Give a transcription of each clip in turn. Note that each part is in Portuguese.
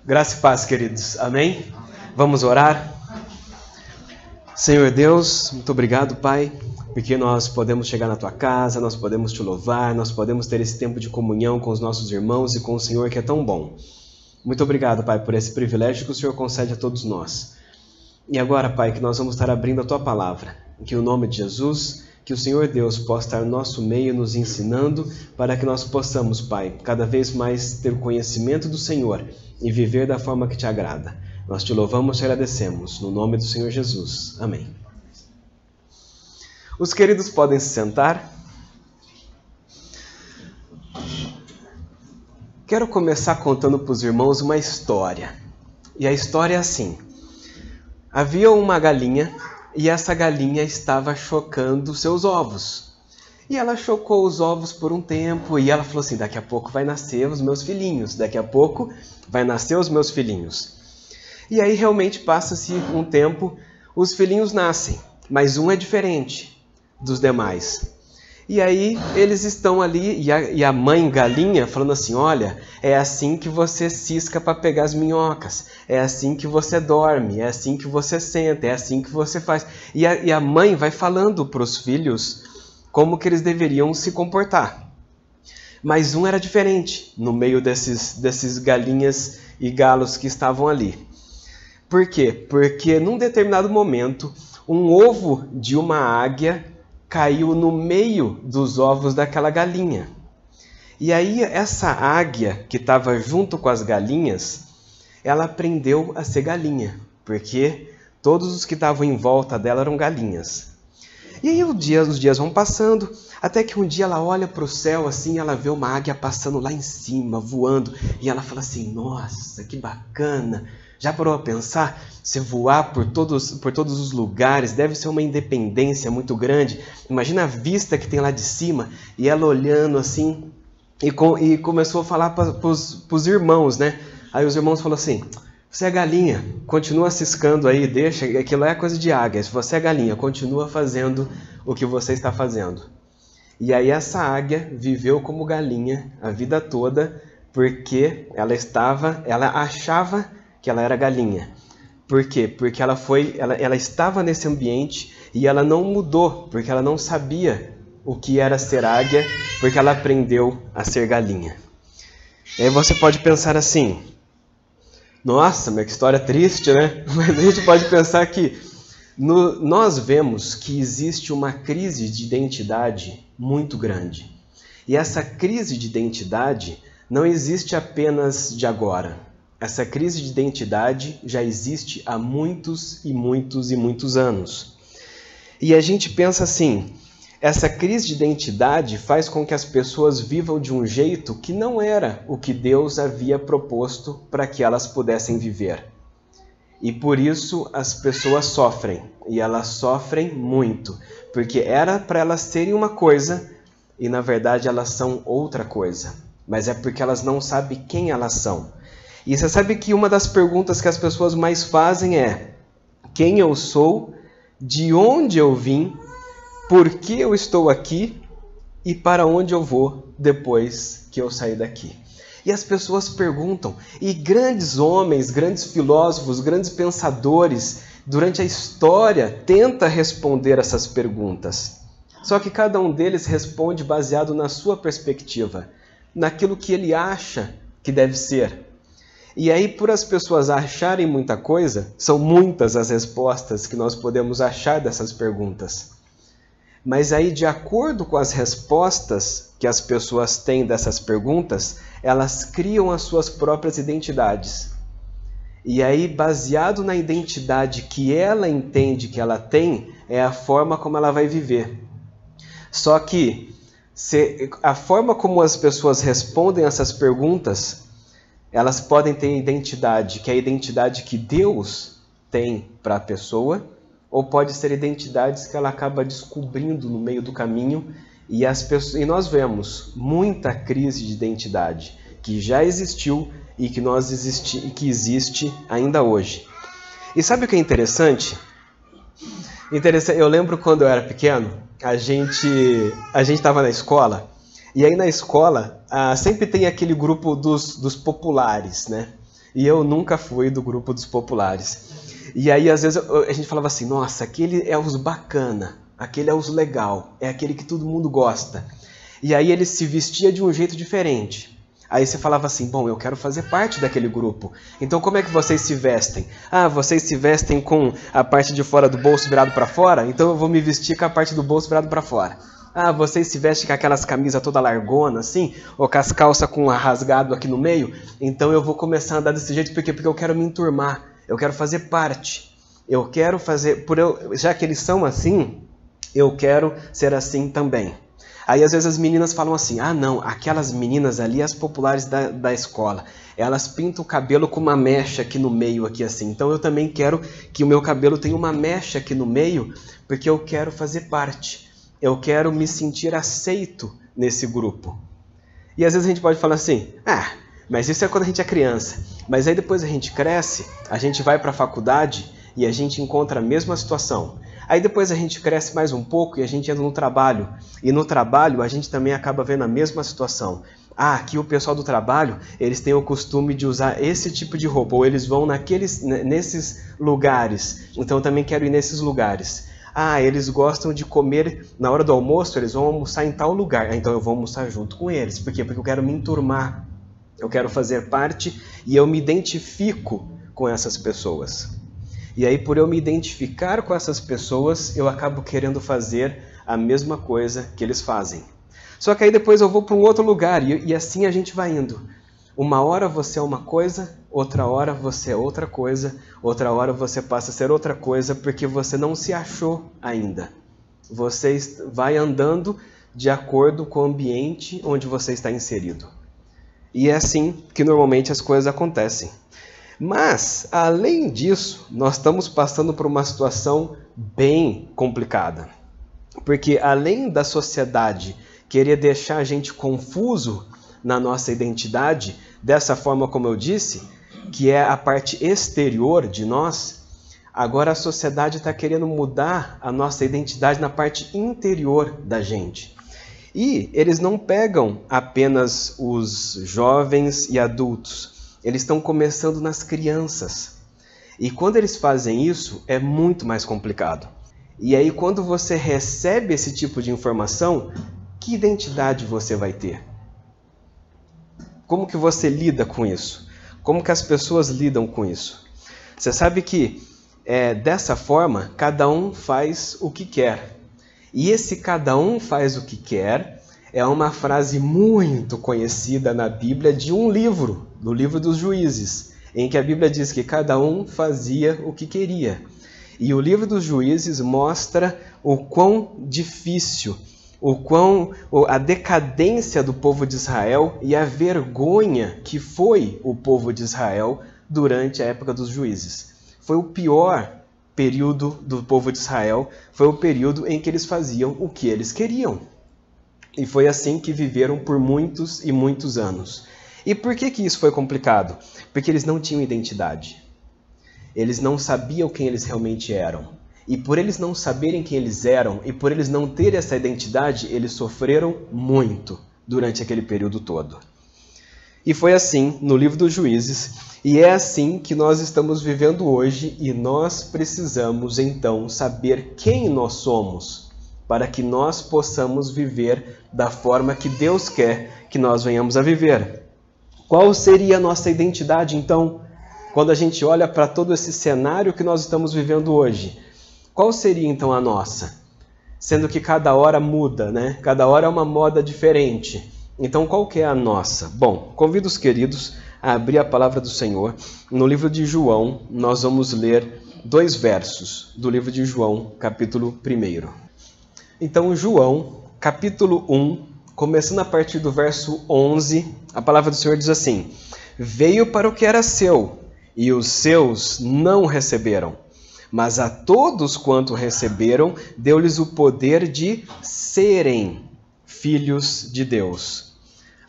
Graça e paz, queridos. Amém? Vamos orar? Senhor Deus, muito obrigado, Pai, porque nós podemos chegar na Tua casa, nós podemos Te louvar, nós podemos ter esse tempo de comunhão com os nossos irmãos e com o Senhor que é tão bom. Muito obrigado, Pai, por esse privilégio que o Senhor concede a todos nós. E agora, Pai, que nós vamos estar abrindo a Tua palavra, que o nome de Jesus, que o Senhor Deus possa estar no nosso meio nos ensinando para que nós possamos, Pai, cada vez mais ter o conhecimento do Senhor e viver da forma que Te agrada. Nós Te louvamos e Te agradecemos, no nome do Senhor Jesus. Amém. Os queridos podem se sentar. Quero começar contando para os irmãos uma história. E a história é assim. Havia uma galinha e essa galinha estava chocando seus ovos. E ela chocou os ovos por um tempo e ela falou assim, daqui a pouco vai nascer os meus filhinhos, daqui a pouco vai nascer os meus filhinhos. E aí realmente passa-se um tempo, os filhinhos nascem, mas um é diferente dos demais. E aí eles estão ali e a mãe galinha falando assim, olha, é assim que você cisca para pegar as minhocas, é assim que você dorme, é assim que você senta, é assim que você faz. E a mãe vai falando para os filhos como que eles deveriam se comportar. Mas um era diferente no meio desses galinhas e galos que estavam ali. Por quê? Porque num determinado momento, um ovo de uma águia caiu no meio dos ovos daquela galinha. E aí essa águia que estava junto com as galinhas, ela aprendeu a ser galinha, porque todos os que estavam em volta dela eram galinhas. E aí os dias vão passando, até que um dia ela olha para o céu assim, ela vê uma águia passando lá em cima, voando, e ela fala assim, nossa, que bacana! Já parou a pensar? Você voar por todos os lugares, deve ser uma independência muito grande. Imagina a vista que tem lá de cima, e ela olhando assim, e começou a falar para os irmãos, né? Aí os irmãos falaram assim, você é galinha, continua ciscando aí, deixa, aquilo é coisa de águia. Se você é galinha, continua fazendo o que você está fazendo. E aí essa águia viveu como galinha a vida toda, porque ela achava que ela era galinha. Por quê? Porque ela estava nesse ambiente e ela não mudou, porque ela não sabia o que era ser águia, porque ela aprendeu a ser galinha. E aí você pode pensar assim, nossa, mas que história triste, né? Mas a gente pode pensar que nós vemos que existe uma crise de identidade muito grande. E essa crise de identidade não existe apenas de agora. Essa crise de identidade já existe há muitos e muitos e muitos anos. E a gente pensa assim, essa crise de identidade faz com que as pessoas vivam de um jeito que não era o que Deus havia proposto para que elas pudessem viver. E por isso as pessoas sofrem, e elas sofrem muito, porque era para elas serem uma coisa e na verdade elas são outra coisa, mas é porque elas não sabem quem elas são. E você sabe que uma das perguntas que as pessoas mais fazem é quem eu sou, de onde eu vim, por que eu estou aqui e para onde eu vou depois que eu sair daqui. E as pessoas perguntam, e grandes homens, grandes filósofos, grandes pensadores, durante a história, tentam responder essas perguntas. Só que cada um deles responde baseado na sua perspectiva, naquilo que ele acha que deve ser. E aí, por as pessoas acharem muita coisa, são muitas as respostas que nós podemos achar dessas perguntas. Mas aí, de acordo com as respostas que as pessoas têm dessas perguntas, elas criam as suas próprias identidades. E aí, baseado na identidade que ela entende que ela tem, é a forma como ela vai viver. Só que a forma como as pessoas respondem essas perguntas, elas podem ter identidade, que é a identidade que Deus tem para a pessoa, ou pode ser identidades que ela acaba descobrindo no meio do caminho, e nós vemos muita crise de identidade, que já existiu e que existe ainda hoje. E sabe o que é interessante? Eu lembro quando eu era pequeno, a gente estava na escola, e aí na escola sempre tem aquele grupo dos populares, né? E eu nunca fui do grupo dos populares. E aí, às vezes, a gente falava assim, nossa, aquele é os bacana, aquele é os legal, é aquele que todo mundo gosta. E aí ele se vestia de um jeito diferente. Aí você falava assim, bom, eu quero fazer parte daquele grupo. Então como é que vocês se vestem? Ah, vocês se vestem com a parte de fora do bolso virado para fora? Então eu vou me vestir com a parte do bolso virado para fora. Ah, vocês se vestem com aquelas camisas toda largona assim? Ou com as calças com rasgado aqui no meio? Então eu vou começar a andar desse jeito porque eu quero me enturmar. Eu quero fazer parte. Eu quero fazer... já que eles são assim, eu quero ser assim também. Aí às vezes as meninas falam assim, ah não, aquelas meninas ali, as populares da escola, elas pintam o cabelo com uma mecha aqui no meio, aqui assim. Então eu também quero que o meu cabelo tenha uma mecha aqui no meio, porque eu quero fazer parte. Eu quero me sentir aceito nesse grupo. E às vezes a gente pode falar assim, ah, mas isso é quando a gente é criança. Mas aí depois a gente cresce, a gente vai para a faculdade e a gente encontra a mesma situação. Aí depois a gente cresce mais um pouco e a gente entra no trabalho. E no trabalho a gente também acaba vendo a mesma situação. Ah, aqui o pessoal do trabalho, eles têm o costume de usar esse tipo de roupa. Ou eles vão nesses lugares. Então eu também quero ir nesses lugares. Ah, eles gostam de comer na hora do almoço, eles vão almoçar em tal lugar. Então eu vou almoçar junto com eles. Por quê? Porque eu quero me enturmar. Eu quero fazer parte e eu me identifico com essas pessoas. E aí, por eu me identificar com essas pessoas, eu acabo querendo fazer a mesma coisa que eles fazem. Só que aí depois eu vou para um outro lugar e assim a gente vai indo. Uma hora você é uma coisa, outra hora você é outra coisa, outra hora você passa a ser outra coisa porque você não se achou ainda. Você vai andando de acordo com o ambiente onde você está inserido. E é assim que normalmente as coisas acontecem. Mas, além disso, nós estamos passando por uma situação bem complicada. Porque além da sociedade querer deixar a gente confuso na nossa identidade, dessa forma como eu disse, que é a parte exterior de nós, agora a sociedade está querendo mudar a nossa identidade na parte interior da gente. E eles não pegam apenas os jovens e adultos, eles estão começando nas crianças. E quando eles fazem isso, é muito mais complicado. E aí, quando você recebe esse tipo de informação, que identidade você vai ter? Como que você lida com isso? Como que as pessoas lidam com isso? Você sabe que, dessa forma, cada um faz o que quer. E esse cada um faz o que quer é uma frase muito conhecida na Bíblia de um livro, do livro dos Juízes, em que a Bíblia diz que cada um fazia o que queria. E o livro dos Juízes mostra o quão difícil, a decadência do povo de Israel e a vergonha que foi o povo de Israel durante a época dos Juízes. Foi o pior período do povo de Israel, foi o período em que eles faziam o que eles queriam. E foi assim que viveram por muitos e muitos anos. E por que isso foi complicado? Porque eles não tinham identidade. Eles não sabiam quem eles realmente eram. E por eles não saberem quem eles eram, e por eles não terem essa identidade, eles sofreram muito durante aquele período todo. E foi assim no livro dos Juízes, e é assim que nós estamos vivendo hoje, e nós precisamos então saber quem nós somos, para que nós possamos viver da forma que Deus quer que nós venhamos a viver. Qual seria a nossa identidade, então, quando a gente olha para todo esse cenário que nós estamos vivendo hoje? Qual seria, então, a nossa? Sendo que cada hora muda, né? Cada hora é uma moda diferente. Então, qual que é a nossa? Bom, convido os queridos a abrir a palavra do Senhor. No livro de João, nós vamos ler 2 versos do livro de João, capítulo 1. Então, João, capítulo 1, começando a partir do verso 11, a palavra do Senhor diz assim: Veio para o que era seu, e os seus não receberam. Mas a todos quanto receberam, deu-lhes o poder de serem filhos de Deus,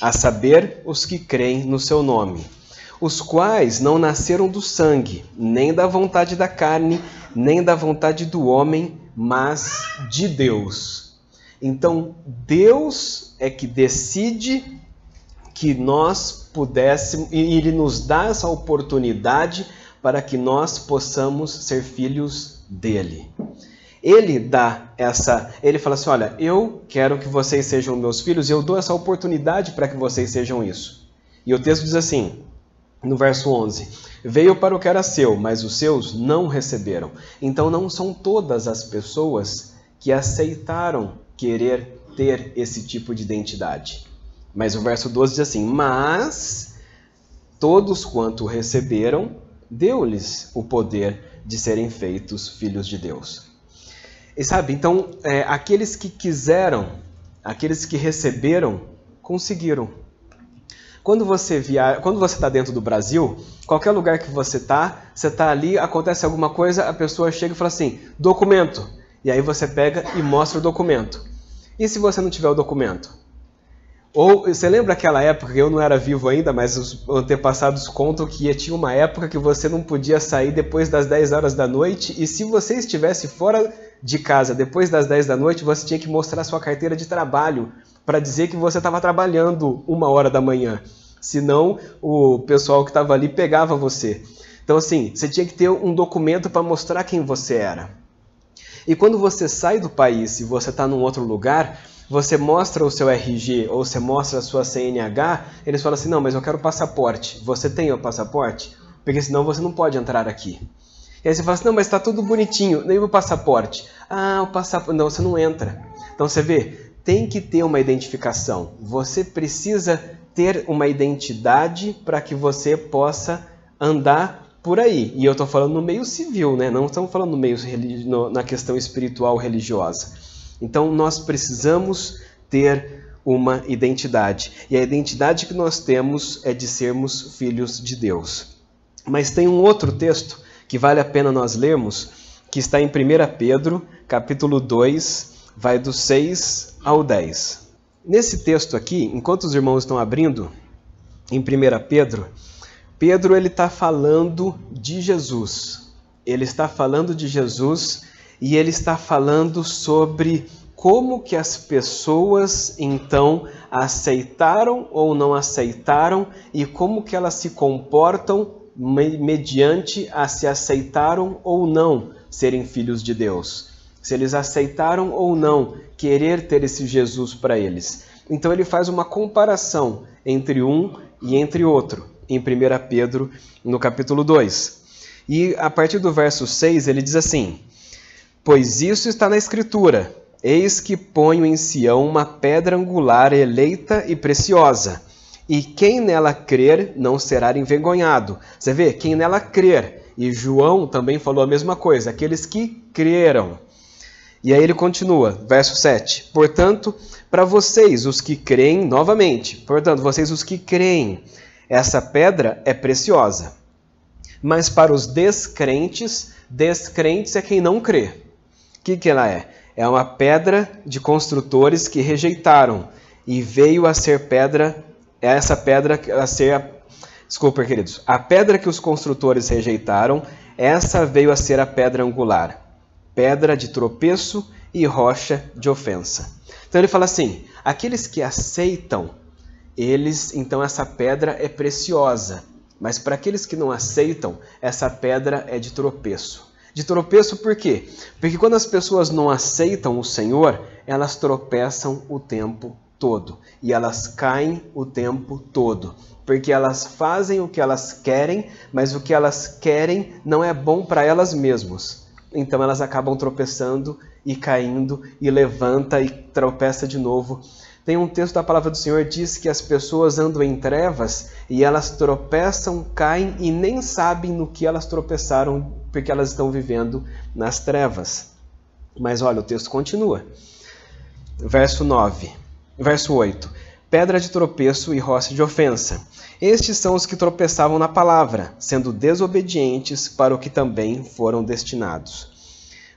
a saber, os que creem no seu nome, os quais não nasceram do sangue, nem da vontade da carne, nem da vontade do homem, mas de Deus. Então, Deus é que decide que nós pudéssemos, e Ele nos dá essa oportunidade para que nós possamos ser filhos dele. Ele fala assim, olha, eu quero que vocês sejam meus filhos e eu dou essa oportunidade para que vocês sejam isso. E o texto diz assim, no verso 11, veio para o que era seu, mas os seus não receberam. Então não são todas as pessoas que aceitaram querer ter esse tipo de identidade. Mas o verso 12 diz assim, mas todos quanto receberam, deu-lhes o poder de serem feitos filhos de Deus. E sabe, então, aqueles que quiseram, aqueles que receberam, conseguiram. Quando você está dentro do Brasil, qualquer lugar que você está ali, acontece alguma coisa, a pessoa chega e fala assim, documento. E aí você pega e mostra o documento. E se você não tiver o documento? Ou, você lembra aquela época, eu não era vivo ainda, mas os antepassados contam que tinha uma época que você não podia sair depois das 10 horas da noite, e se você estivesse fora de casa depois das 10 da noite, você tinha que mostrar sua carteira de trabalho para dizer que você estava trabalhando 1h da manhã. Senão, o pessoal que estava ali pegava você. Então, assim, você tinha que ter um documento para mostrar quem você era. E quando você sai do país e você está num outro lugar, você mostra o seu RG ou você mostra a sua CNH, eles falam assim, não, mas eu quero passaporte. Você tem o passaporte? Porque senão você não pode entrar aqui. E aí você fala assim, não, mas está tudo bonitinho, nem o passaporte. Ah, o passaporte, não, você não entra. Então você vê, tem que ter uma identificação. Você precisa ter uma identidade para que você possa andar por aí. E eu estou falando no meio civil, né? Não estamos falando no meio na questão espiritual religiosa. Então nós precisamos ter uma identidade. E a identidade que nós temos é de sermos filhos de Deus. Mas tem um outro texto que vale a pena nós lermos, que está em 1 Pedro, capítulo 2, vai do 6 ao 10. Nesse texto aqui, enquanto os irmãos estão abrindo, em 1 Pedro, Pedro ele está falando de Jesus. Ele está falando de Jesus e ele está falando sobre como que as pessoas então aceitaram ou não aceitaram e como que elas se comportam mediante a se aceitaram ou não serem filhos de Deus. Se eles aceitaram ou não querer ter esse Jesus para eles. Então ele faz uma comparação entre um e entre outro, em 1 Pedro, no capítulo 2. E a partir do verso 6 ele diz assim, pois isso está na Escritura, eis que ponho em Sião uma pedra angular eleita e preciosa, e quem nela crer não será envergonhado. Você vê, quem nela crer. E João também falou a mesma coisa, aqueles que creram. E aí ele continua, verso 7. Portanto, para vocês, os que creem, novamente, portanto, vocês os que creem, essa pedra é preciosa. Mas para os descrentes é quem não crê. O que ela é? É uma pedra de construtores que rejeitaram e veio a ser pedra. Essa pedra a ser, desculpa, queridos, a pedra que os construtores rejeitaram, essa veio a ser a pedra angular, pedra de tropeço e rocha de ofensa. Então ele fala assim, aqueles que aceitam, então essa pedra é preciosa, mas para aqueles que não aceitam, essa pedra é de tropeço. De tropeço por quê? Porque quando as pessoas não aceitam o Senhor, elas tropeçam o tempo todo. E elas caem o tempo todo. Porque elas fazem o que elas querem, mas o que elas querem não é bom para elas mesmas. Então elas acabam tropeçando e caindo e levanta e tropeça de novo. Tem um texto da palavra do Senhor que diz que as pessoas andam em trevas e elas tropeçam, caem e nem sabem no que elas tropeçaram porque elas estão vivendo nas trevas. Mas olha, o texto continua. Verso 8. Pedra de tropeço e rocha de ofensa. Estes são os que tropeçavam na palavra, sendo desobedientes para o que também foram destinados.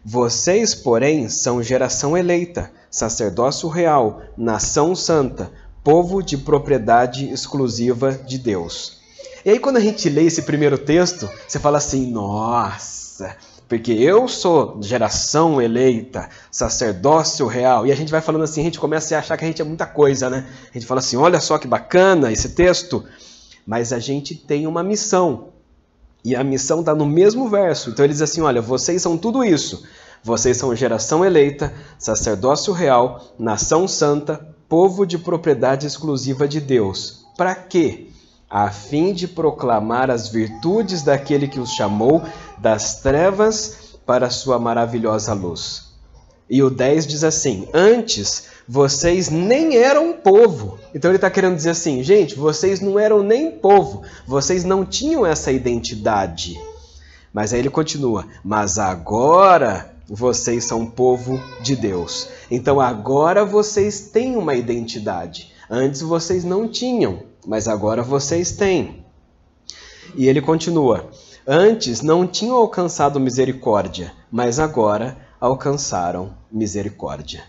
Vocês, porém, são geração eleita, sacerdócio real, nação santa, povo de propriedade exclusiva de Deus. E aí quando a gente lê esse primeiro texto, você fala assim, nossa, porque eu sou geração eleita, sacerdócio real. E a gente vai falando assim, a gente começa a achar que a gente é muita coisa, né? A gente fala assim, olha só que bacana esse texto. mas a gente tem uma missão. E a missão está no mesmo verso. Então ele diz assim, olha, vocês são tudo isso. Vocês são geração eleita, sacerdócio real, nação santa, povo de propriedade exclusiva de Deus. Para quê? A fim de proclamar as virtudes daquele que os chamou das trevas para a sua maravilhosa luz. E o 10 diz assim, antes vocês nem eram povo. Então ele está querendo dizer assim, gente, vocês não eram nem povo, vocês não tinham essa identidade. Mas aí ele continua, mas agora vocês são povo de Deus. Então agora vocês têm uma identidade. Antes vocês não tinham, mas agora vocês têm. E ele continua, antes não tinham alcançado misericórdia, mas agora alcançaram misericórdia.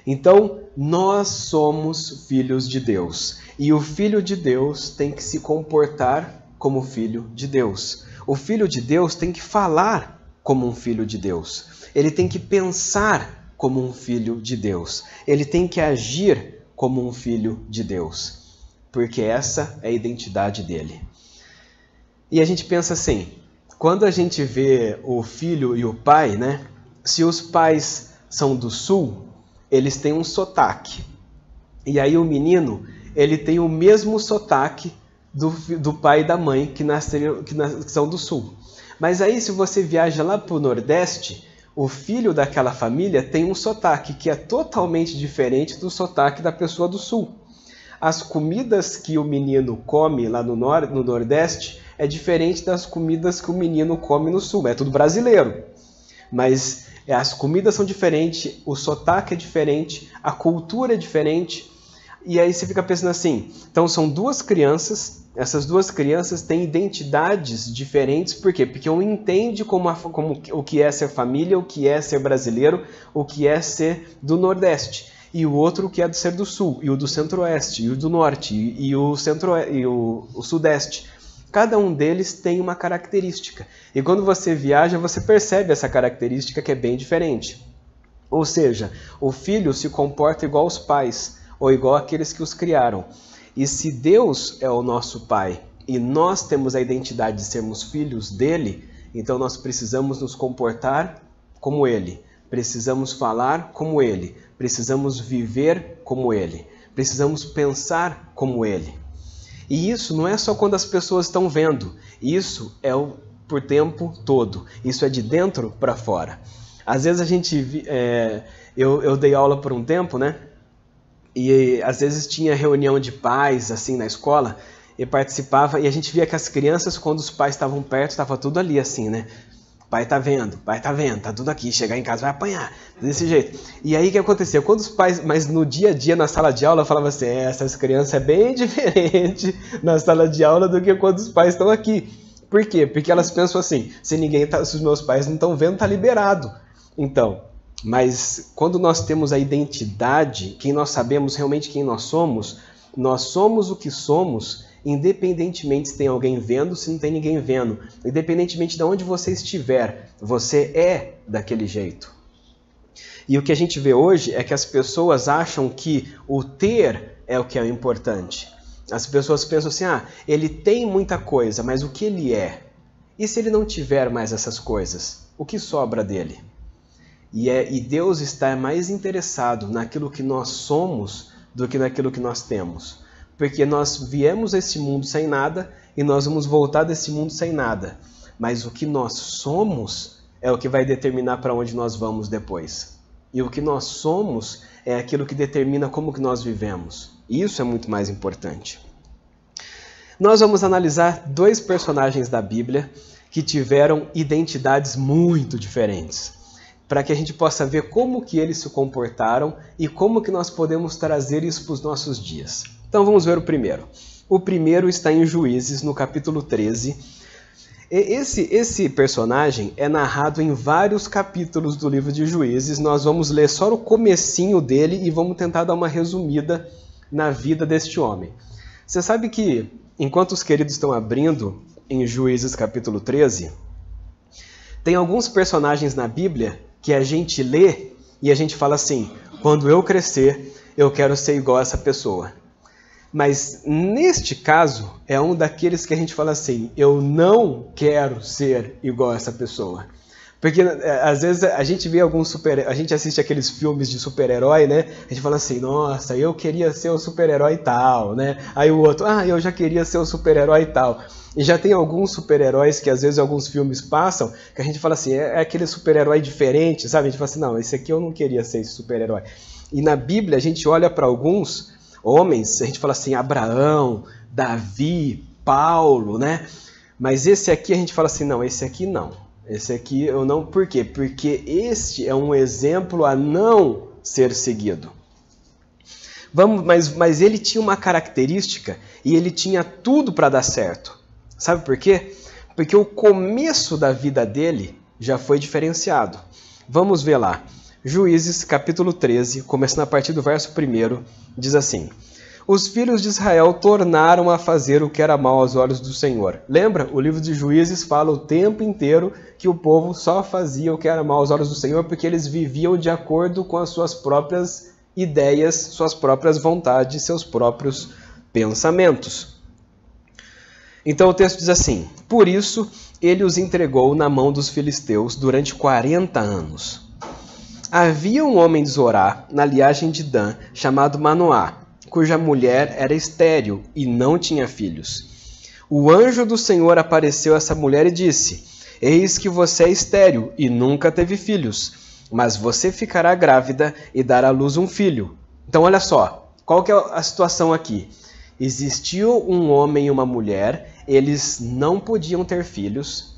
Então, nós somos filhos de Deus. E o filho de Deus tem que se comportar como filho de Deus. O filho de Deus tem que falar como um filho de Deus. Ele tem que pensar como um filho de Deus. Ele tem que agir como um filho de Deus. Porque essa é a identidade dele. E a gente pensa assim, quando a gente vê o filho e o pai, né? Se os pais são do sul, eles têm um sotaque. E aí o menino, ele tem o mesmo sotaque do pai e da mãe que são do sul. Mas aí se você viaja lá para o Nordeste, o filho daquela família tem um sotaque que é totalmente diferente do sotaque da pessoa do sul. As comidas que o menino come lá no Nordeste é diferente das comidas que o menino come no sul. É tudo brasileiro. Mas as comidas são diferentes, o sotaque é diferente, a cultura é diferente. E aí você fica pensando assim, então são duas crianças, essas duas crianças têm identidades diferentes, por quê? Porque um entende como o que é ser família, o que é ser brasileiro, o que é ser do Nordeste. E o outro que é do ser do Sul, e o do Centro-Oeste, e o do Norte, e o Sudeste. Cada um deles tem uma característica. E quando você viaja, você percebe essa característica que é bem diferente. Ou seja, o filho se comporta igual aos pais, ou igual àqueles que os criaram. E se Deus é o nosso pai, e nós temos a identidade de sermos filhos dele, então nós precisamos nos comportar como ele. Precisamos falar como ele. Precisamos viver como ele. Precisamos pensar como ele. E isso não é só quando as pessoas estão vendo, isso é por tempo todo, isso é de dentro para fora. Às vezes eu dei aula por um tempo, né? E às vezes tinha reunião de pais assim na escola, e participava, e a gente via que as crianças, quando os pais estavam perto, estava tudo ali assim, né? Pai tá vendo, tá tudo aqui, chegar em casa vai apanhar, desse jeito. E aí o que acontecia? Quando os pais, mas no dia a dia, na sala de aula, eu falava assim, essas crianças é bem diferente na sala de aula do que quando os pais estão aqui. Por quê? Porque elas pensam assim, se os meus pais não estão vendo, tá liberado. Então, mas quando nós temos a identidade, quem nós sabemos realmente quem nós somos o que somos, independentemente se tem alguém vendo, se não tem ninguém vendo, independentemente de onde você estiver, você é daquele jeito. E o que a gente vê hoje é que as pessoas acham que o ter é o que é importante. As pessoas pensam assim, ele tem muita coisa, mas o que ele é? E se ele não tiver mais essas coisas, o que sobra dele? E Deus está mais interessado naquilo que nós somos do que naquilo que nós temos. Porque nós viemos a esse mundo sem nada e nós vamos voltar desse mundo sem nada. Mas o que nós somos é o que vai determinar para onde nós vamos depois. E o que nós somos é aquilo que determina como que nós vivemos. E isso é muito mais importante. Nós vamos analisar dois personagens da Bíblia que tiveram identidades muito diferentes, para que a gente possa ver como que eles se comportaram e como que nós podemos trazer isso para os nossos dias. Então vamos ver o primeiro. O primeiro está em Juízes, no capítulo 13. Esse personagem é narrado em vários capítulos do livro de Juízes. Nós vamos ler só o comecinho dele e vamos tentar dar uma resumida na vida deste homem. Você sabe que, enquanto os queridos estão abrindo em Juízes capítulo 13, tem alguns personagens na Bíblia que a gente lê e a gente fala assim, quando eu crescer, eu quero ser igual a essa pessoa. Mas neste caso, é um daqueles que a gente fala assim, eu não quero ser igual a essa pessoa. Porque às vezes a gente vê a gente assiste aqueles filmes de super-herói, né? A gente fala assim, nossa, eu queria ser o super-herói tal, né? Aí o outro, eu já queria ser o super-herói tal. E já tem alguns super-heróis que às vezes alguns filmes passam, que a gente fala assim, é aquele super-herói diferente, sabe? A gente fala assim, não, esse aqui eu não queria ser esse super-herói. E na Bíblia a gente olha para alguns homens, a gente fala assim, Abraão, Davi, Paulo, né? Mas esse aqui a gente fala assim, não, esse aqui não. Esse aqui eu não... Por quê? Porque este é um exemplo a não ser seguido. Mas ele tinha uma característica e ele tinha tudo para dar certo. Sabe por quê? Porque o começo da vida dele já foi diferenciado. Vamos ver lá. Juízes, capítulo 13, começando a partir do verso 1, diz assim: os filhos de Israel tornaram a fazer o que era mal aos olhos do Senhor. Lembra? O livro de Juízes fala o tempo inteiro que o povo só fazia o que era mal aos olhos do Senhor porque eles viviam de acordo com as suas próprias ideias, suas próprias vontades, seus próprios pensamentos. Então o texto diz assim: por isso ele os entregou na mão dos filisteus durante 40 anos. Havia um homem de Zorá, na linhagem de Dan, chamado Manoá, cuja mulher era estéril e não tinha filhos. O anjo do Senhor apareceu a essa mulher e disse: eis que você é estéril e nunca teve filhos, mas você ficará grávida e dará à luz um filho. Então olha só, qual que é a situação aqui? Existiu um homem e uma mulher, eles não podiam ter filhos,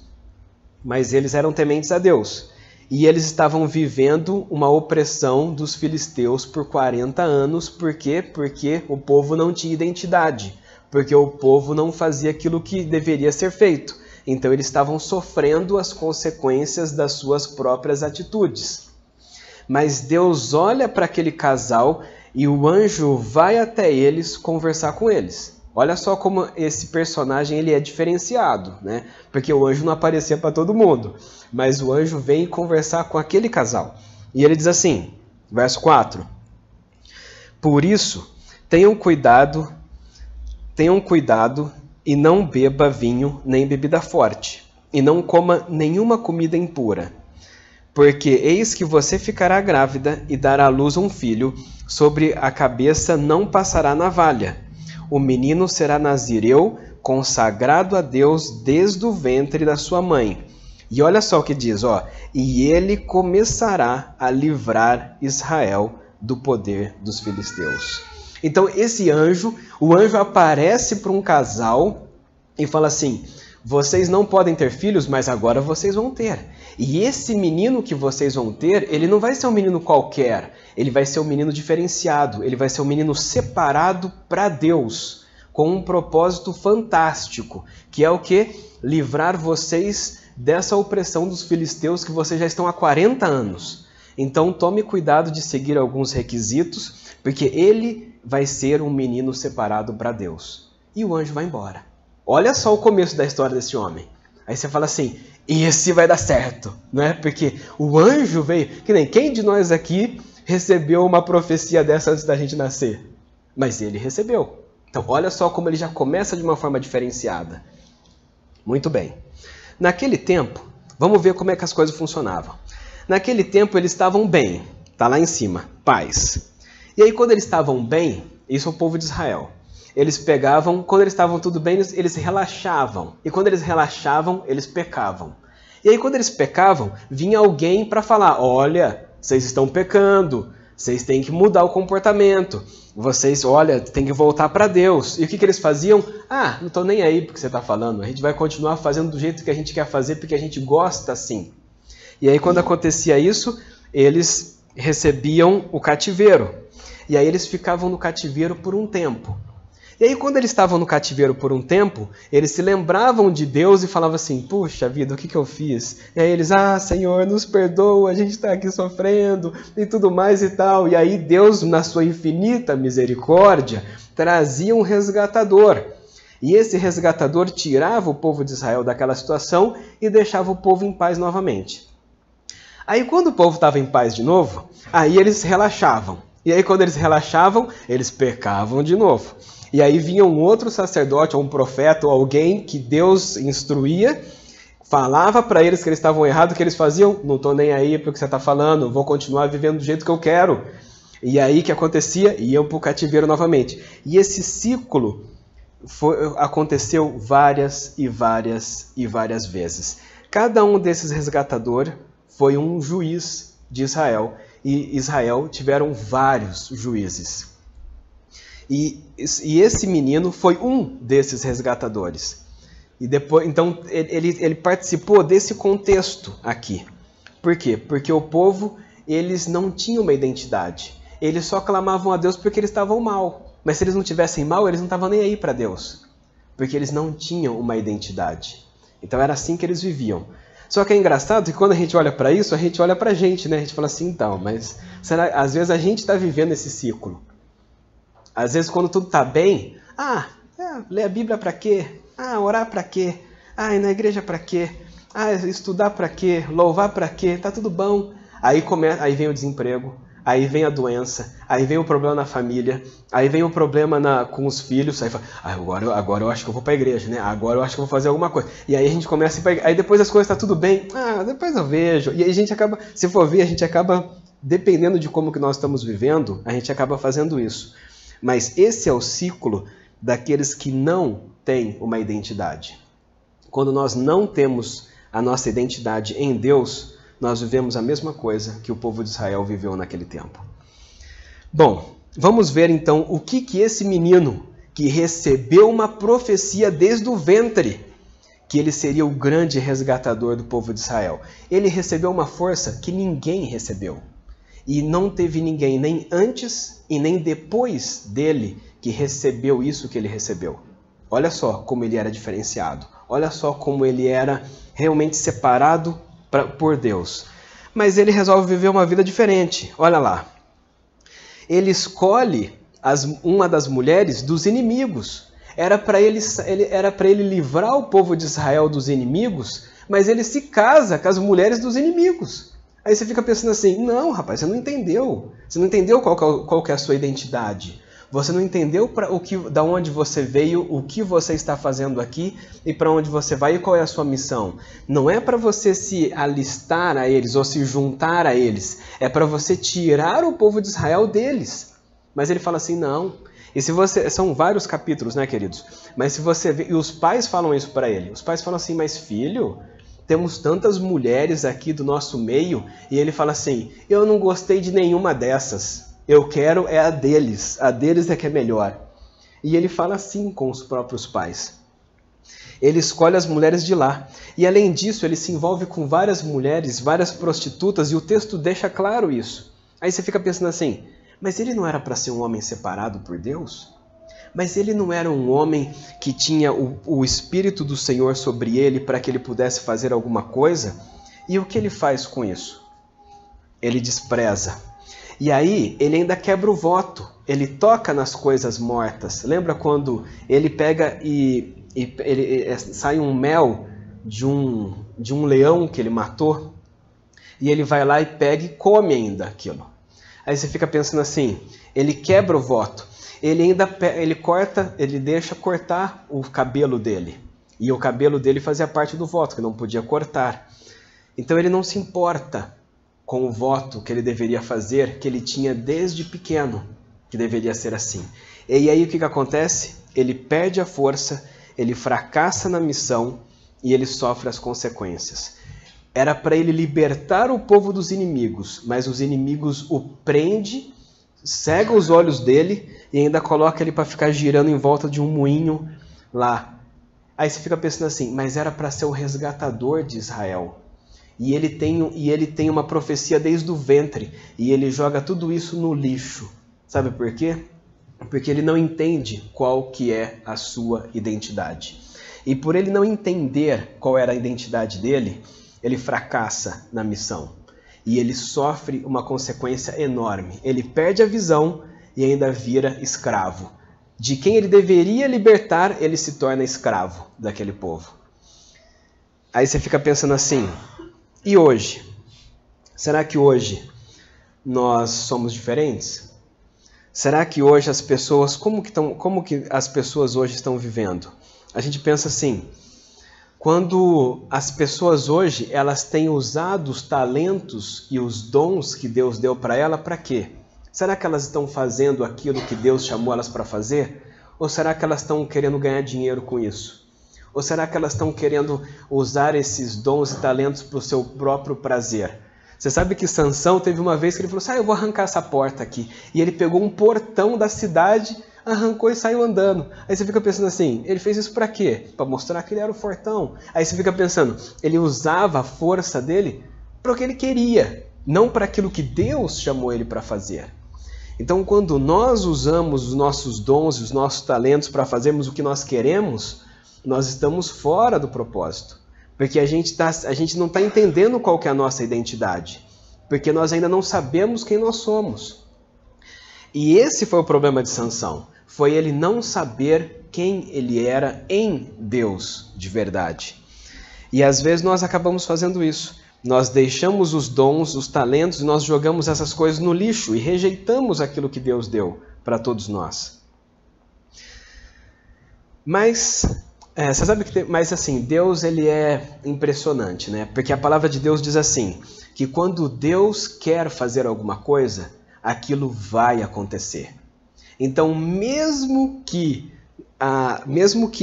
mas eles eram tementes a Deus. E eles estavam vivendo uma opressão dos filisteus por 40 anos. Por quê? Porque o povo não tinha identidade. Porque o povo não fazia aquilo que deveria ser feito. Então eles estavam sofrendo as consequências das suas próprias atitudes. Mas Deus olha para aquele casal e o anjo vai até eles conversar com eles. Olha só como esse personagem ele é diferenciado, né? Porque o anjo não aparecia para todo mundo, mas o anjo vem conversar com aquele casal. E ele diz assim, verso 4: por isso, tenham cuidado e não beba vinho nem bebida forte, e não coma nenhuma comida impura. Porque eis que você ficará grávida e dará à luz um filho, sobre a cabeça não passará navalha. O menino será nazireu, consagrado a Deus desde o ventre da sua mãe. E olha só o que diz, e ele começará a livrar Israel do poder dos filisteus. Então o anjo aparece para um casal e fala assim: vocês não podem ter filhos, mas agora vocês vão ter. E esse menino que vocês vão ter, ele não vai ser um menino qualquer. Ele vai ser um menino diferenciado. Ele vai ser um menino separado para Deus, com um propósito fantástico, que é o quê? Livrar vocês dessa opressão dos filisteus que vocês já estão há 40 anos. Então tome cuidado de seguir alguns requisitos, porque ele vai ser um menino separado para Deus. E o anjo vai embora. Olha só o começo da história desse homem. Aí você fala assim, esse vai dar certo, não é? Porque o anjo veio, que nem quem de nós aqui recebeu uma profecia dessa antes da gente nascer? Mas ele recebeu. Então olha só como ele já começa de uma forma diferenciada. Muito bem. Naquele tempo, vamos ver como é que as coisas funcionavam. Naquele tempo eles estavam bem, tá lá em cima, paz. E aí quando eles estavam bem, isso é o povo de Israel. Eles pegavam, quando eles estavam tudo bem, eles relaxavam. E quando eles relaxavam, eles pecavam. E aí quando eles pecavam, vinha alguém para falar, olha, vocês estão pecando, vocês têm que mudar o comportamento. Vocês, olha, tem que voltar para Deus. E o que eles faziam? Não estou nem aí porque você está falando. A gente vai continuar fazendo do jeito que a gente quer fazer porque a gente gosta assim. E aí quando acontecia isso, eles recebiam o cativeiro. E aí eles ficavam no cativeiro por um tempo. E aí quando eles estavam no cativeiro por um tempo, eles se lembravam de Deus e falavam assim, puxa vida, o que eu fiz? E aí eles, Senhor, nos perdoa, a gente está aqui sofrendo e tudo mais e tal. E aí Deus, na sua infinita misericórdia, trazia um resgatador. E esse resgatador tirava o povo de Israel daquela situação e deixava o povo em paz novamente. Aí quando o povo estava em paz de novo, aí eles relaxavam. E aí quando eles relaxavam, eles pecavam de novo. E aí vinha um outro sacerdote, ou um profeta, ou alguém que Deus instruía, falava para eles que eles estavam errados, o que eles faziam? Não estou nem aí para o que você está falando, vou continuar vivendo do jeito que eu quero. E aí o que acontecia? Iam para o cativeiro novamente. E esse ciclo aconteceu várias e várias e várias vezes. Cada um desses resgatadores foi um juiz de Israel. E Israel tiveram vários juízes. E esse menino foi um desses resgatadores. E depois, então ele participou desse contexto aqui. Por quê? Porque o povo, eles não tinham uma identidade. Eles só clamavam a Deus porque eles estavam mal. Mas se eles não tivessem mal, eles não estavam nem aí para Deus. Porque eles não tinham uma identidade. Então era assim que eles viviam. Só que é engraçado que quando a gente olha para isso, a gente olha para a gente, né? A gente fala assim, então, mas às vezes a gente está vivendo esse ciclo. Às vezes quando tudo está bem, ler a Bíblia para quê? Orar para quê? Ir na igreja para quê? Estudar para quê? Louvar para quê? Tá tudo bom. Aí vem o desemprego, aí vem a doença, aí vem o problema na família, aí vem o problema com os filhos, aí fala, agora eu acho que eu vou para a igreja, né? Agora eu acho que eu vou fazer alguma coisa. E aí a gente começa a ir pra igreja. Aí depois as coisas tá tudo bem, depois eu vejo. E aí a gente acaba, se for ver, a gente acaba, dependendo de como que nós estamos vivendo, a gente acaba fazendo isso. Mas esse é o ciclo daqueles que não têm uma identidade. Quando nós não temos a nossa identidade em Deus, nós vivemos a mesma coisa que o povo de Israel viveu naquele tempo. Bom, vamos ver então o que esse menino, que recebeu uma profecia desde o ventre, que ele seria o grande resgatador do povo de Israel. Ele recebeu uma força que ninguém recebeu. E não teve ninguém, nem antes e nem depois dele, que recebeu isso que ele recebeu. Olha só como ele era diferenciado. Olha só como ele era realmente separado por Deus. Mas ele resolve viver uma vida diferente. Olha lá. Ele escolhe uma das mulheres dos inimigos. Era para ele livrar o povo de Israel dos inimigos, mas ele se casa com as mulheres dos inimigos. Aí você fica pensando assim, não, rapaz, você não entendeu. Você não entendeu qual que é a sua identidade. Você não entendeu da onde você veio, o que você está fazendo aqui e para onde você vai e qual é a sua missão. Não é para você se alistar a eles ou se juntar a eles. É para você tirar o povo de Israel deles. Mas ele fala assim, não. E se você, são vários capítulos, né, queridos? Mas se você vê, e os pais falam isso para ele. Os pais falam assim, mas filho, temos tantas mulheres aqui do nosso meio. E ele fala assim, eu não gostei de nenhuma dessas. Eu quero a deles é que é melhor. E ele fala assim com os próprios pais. Ele escolhe as mulheres de lá. E além disso, ele se envolve com várias mulheres, várias prostitutas, e o texto deixa claro isso. Aí você fica pensando assim, mas ele não era para ser um homem separado por Deus? Mas ele não era um homem que tinha o Espírito do Senhor sobre ele para que ele pudesse fazer alguma coisa? E o que ele faz com isso? Ele despreza. E aí, ele ainda quebra o voto. Ele toca nas coisas mortas. Lembra quando ele pega e sai um mel de um leão que ele matou? E ele vai lá e pega e come ainda aquilo. Aí você fica pensando assim, ele quebra o voto. Ele deixa cortar o cabelo dele. E o cabelo dele fazia parte do voto, que não podia cortar. Então ele não se importa com o voto que ele deveria fazer, que ele tinha desde pequeno, que deveria ser assim. E aí o que acontece? Ele perde a força, ele fracassa na missão e ele sofre as consequências. Era para ele libertar o povo dos inimigos, mas os inimigos o prendem, cegam os olhos dele e ainda coloca ele para ficar girando em volta de um moinho lá. Aí você fica pensando assim, mas era para ser o resgatador de Israel. E ele tem uma profecia desde o ventre. E ele joga tudo isso no lixo. Sabe por quê? Porque ele não entende qual que é a sua identidade. E por ele não entender qual era a identidade dele, ele fracassa na missão. E ele sofre uma consequência enorme. Ele perde a visão e ainda vira escravo. De quem ele deveria libertar, ele se torna escravo daquele povo. Aí você fica pensando assim, e hoje? Será que hoje nós somos diferentes? Será que hoje as pessoas, como que as pessoas hoje estão vivendo? A gente pensa assim, quando as pessoas hoje, elas têm usado os talentos e os dons que Deus deu para ela, para quê? Será que elas estão fazendo aquilo que Deus chamou elas para fazer? Ou será que elas estão querendo ganhar dinheiro com isso? Ou será que elas estão querendo usar esses dons e talentos para o seu próprio prazer? Você sabe que Sansão teve uma vez que ele falou assim, eu vou arrancar essa porta aqui. E ele pegou um portão da cidade, arrancou e saiu andando. Aí você fica pensando assim, ele fez isso para quê? Para mostrar que ele era o fortão. Aí você fica pensando, ele usava a força dele para o que ele queria, não para aquilo que Deus chamou ele para fazer. Então, quando nós usamos os nossos dons e os nossos talentos para fazermos o que nós queremos, nós estamos fora do propósito. Porque a gente não está entendendo qual que é a nossa identidade. Porque nós ainda não sabemos quem nós somos. E esse foi o problema de Sansão. Foi ele não saber quem ele era em Deus de verdade. E às vezes nós acabamos fazendo isso. Nós deixamos os dons, os talentos, e nós jogamos essas coisas no lixo e rejeitamos aquilo que Deus deu para todos nós. Mas... você sabe que mas assim, Deus ele é impressionante, né? Porque a palavra de Deus diz assim, que quando Deus quer fazer alguma coisa, aquilo vai acontecer. Então, mesmo que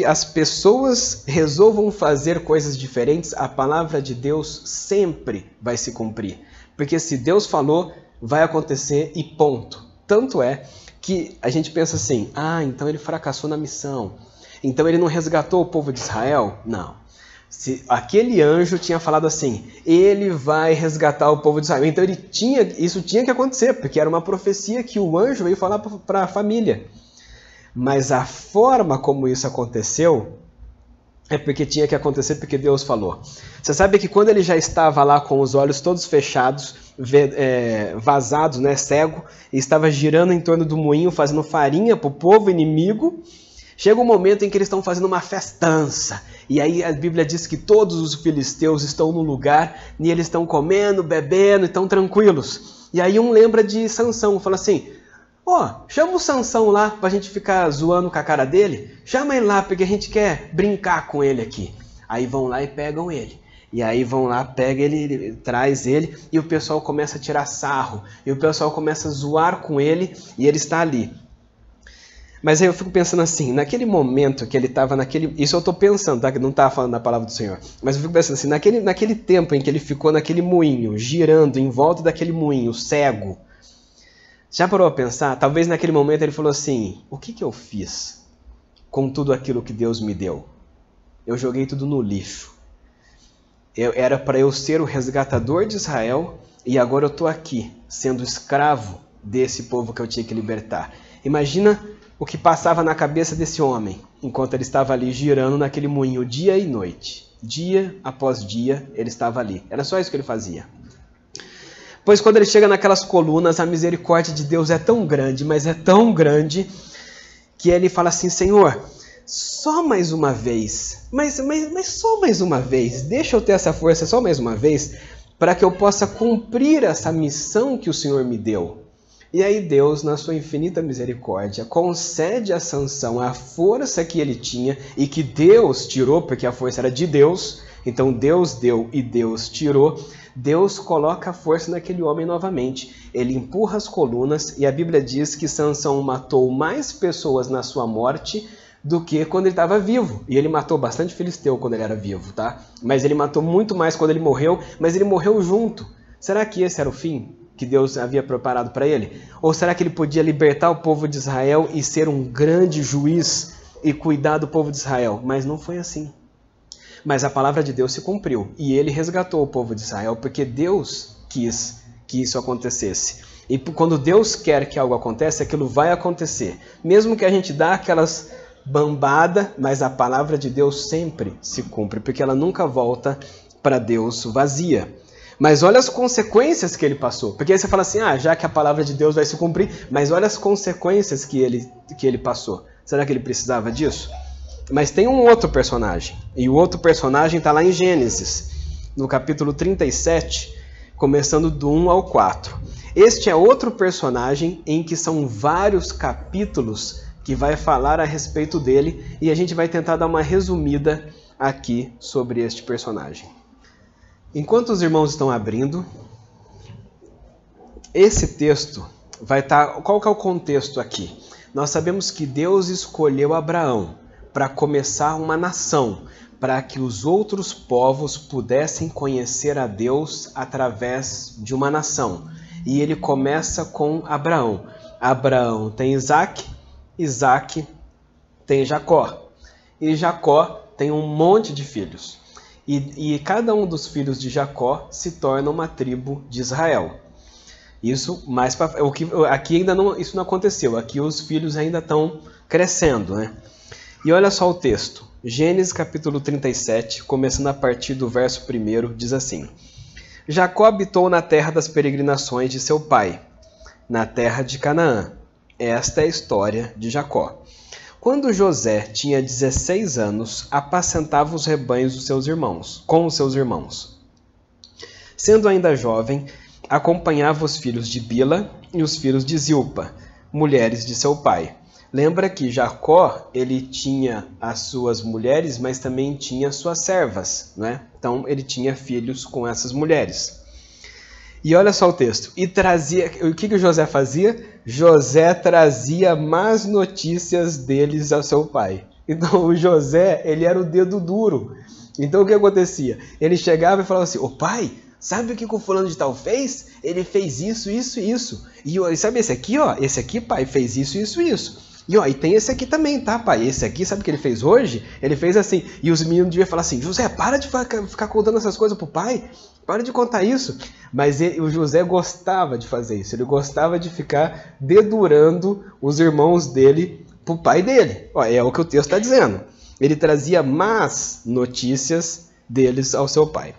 as pessoas resolvam fazer coisas diferentes, a palavra de Deus sempre vai se cumprir. Porque se Deus falou, vai acontecer e ponto. Tanto é que a gente pensa assim, então ele fracassou na missão. Então ele não resgatou o povo de Israel? Não. Se aquele anjo tinha falado assim, ele vai resgatar o povo de Israel. Então isso tinha que acontecer, porque era uma profecia que o anjo veio falar para a família. Mas a forma como isso aconteceu é porque tinha que acontecer porque Deus falou. Você sabe que quando ele já estava lá com os olhos todos fechados, vazados, né, cego, e estava girando em torno do moinho, fazendo farinha para o povo inimigo, chega um momento em que eles estão fazendo uma festança. E aí a Bíblia diz que todos os filisteus estão no lugar e eles estão comendo, bebendo e estão tranquilos. E aí um lembra de Sansão, fala assim, chama o Sansão lá pra gente ficar zoando com a cara dele. Chama ele lá porque a gente quer brincar com ele aqui. Aí vão lá e pegam ele. E aí vão lá, pega ele, traz ele e o pessoal começa a tirar sarro. E o pessoal começa a zoar com ele e ele está ali. Mas aí eu fico pensando assim, naquele momento que ele estava isso eu estou pensando, tá? Que não estava falando da palavra do Senhor. Mas eu fico pensando assim, naquele tempo em que ele ficou naquele moinho, girando em volta daquele moinho, cego. Já parou a pensar? Talvez naquele momento ele falou assim, o que eu fiz com tudo aquilo que Deus me deu? Eu joguei tudo no lixo. Era para eu ser o resgatador de Israel e agora eu estou aqui, sendo escravo desse povo que eu tinha que libertar. Imagina o que passava na cabeça desse homem, enquanto ele estava ali girando naquele moinho dia e noite. Dia após dia ele estava ali. Era só isso que ele fazia. Pois quando ele chega naquelas colunas, a misericórdia de Deus é tão grande, mas é tão grande, que ele fala assim, Senhor, só mais uma vez, mas só mais uma vez, deixa eu ter essa força só mais uma vez, para que eu possa cumprir essa missão que o Senhor me deu. E aí Deus, na sua infinita misericórdia, concede a Sansão a força que ele tinha e que Deus tirou, porque a força era de Deus, então Deus deu e Deus tirou. Deus coloca a força naquele homem novamente. Ele empurra as colunas e a Bíblia diz que Sansão matou mais pessoas na sua morte do que quando ele estava vivo. E ele matou bastante filisteu quando ele era vivo, tá? Mas ele matou muito mais quando ele morreu, mas ele morreu junto. Será que esse era o fim que Deus havia preparado para ele? Ou será que ele podia libertar o povo de Israel e ser um grande juiz e cuidar do povo de Israel? Mas não foi assim. Mas a palavra de Deus se cumpriu e ele resgatou o povo de Israel porque Deus quis que isso acontecesse. E quando Deus quer que algo aconteça, aquilo vai acontecer. Mesmo que a gente dá aquelas bambadas, mas a palavra de Deus sempre se cumpre, porque ela nunca volta para Deus vazia. Mas olha as consequências que ele passou. Porque aí você fala assim, já que a palavra de Deus vai se cumprir, mas olha as consequências que ele passou. Será que ele precisava disso? Mas tem um outro personagem. E o outro personagem está lá em Gênesis, no capítulo 37, começando do 1 ao 4. Este é outro personagem em que são vários capítulos que vai falar a respeito dele, e a gente vai tentar dar uma resumida aqui sobre este personagem. Enquanto os irmãos estão abrindo, esse texto vai estar... Qual que é o contexto aqui? Nós sabemos que Deus escolheu Abraão para começar uma nação, para que os outros povos pudessem conhecer a Deus através de uma nação. E ele começa com Abraão. Abraão tem Isaac, Isaac tem Jacó. E Jacó tem um monte de filhos. E cada um dos filhos de Jacó se torna uma tribo de Israel. Isso mais para aqui ainda não, isso não aconteceu. Aqui os filhos ainda estão crescendo, né? E olha só o texto. Gênesis capítulo 37, começando a partir do verso 1, diz assim: Jacó habitou na terra das peregrinações de seu pai, na terra de Canaã. Esta é a história de Jacó. Quando José tinha 16 anos, apacentava os rebanhos dos seus irmãos, com os seus irmãos. Sendo ainda jovem, acompanhava os filhos de Bila e os filhos de Zilpa, mulheres de seu pai. Lembra que Jacó, ele tinha as suas mulheres, mas também tinha suas servas, né? Então ele tinha filhos com essas mulheres. E olha só o texto. E trazia, o que José fazia? José trazia más notícias deles ao seu pai. Então o José, ele era o dedo duro. Então o que acontecia? Ele chegava e falava assim: ô pai, sabe o que o fulano de tal fez? Ele fez isso, isso e isso. E sabe esse aqui, ó? Esse aqui, pai, fez isso, isso e isso. E ó, e tem esse aqui também, tá, pai? Esse aqui, sabe o que ele fez hoje? Ele fez assim. E os meninos deviam falar assim: José, para de ficar contando essas coisas pro pai. Para de contar isso. Mas o José gostava de fazer isso. Ele gostava de ficar dedurando os irmãos dele pro pai dele. Ó, é o que o texto está dizendo. Ele trazia más notícias deles ao seu pai.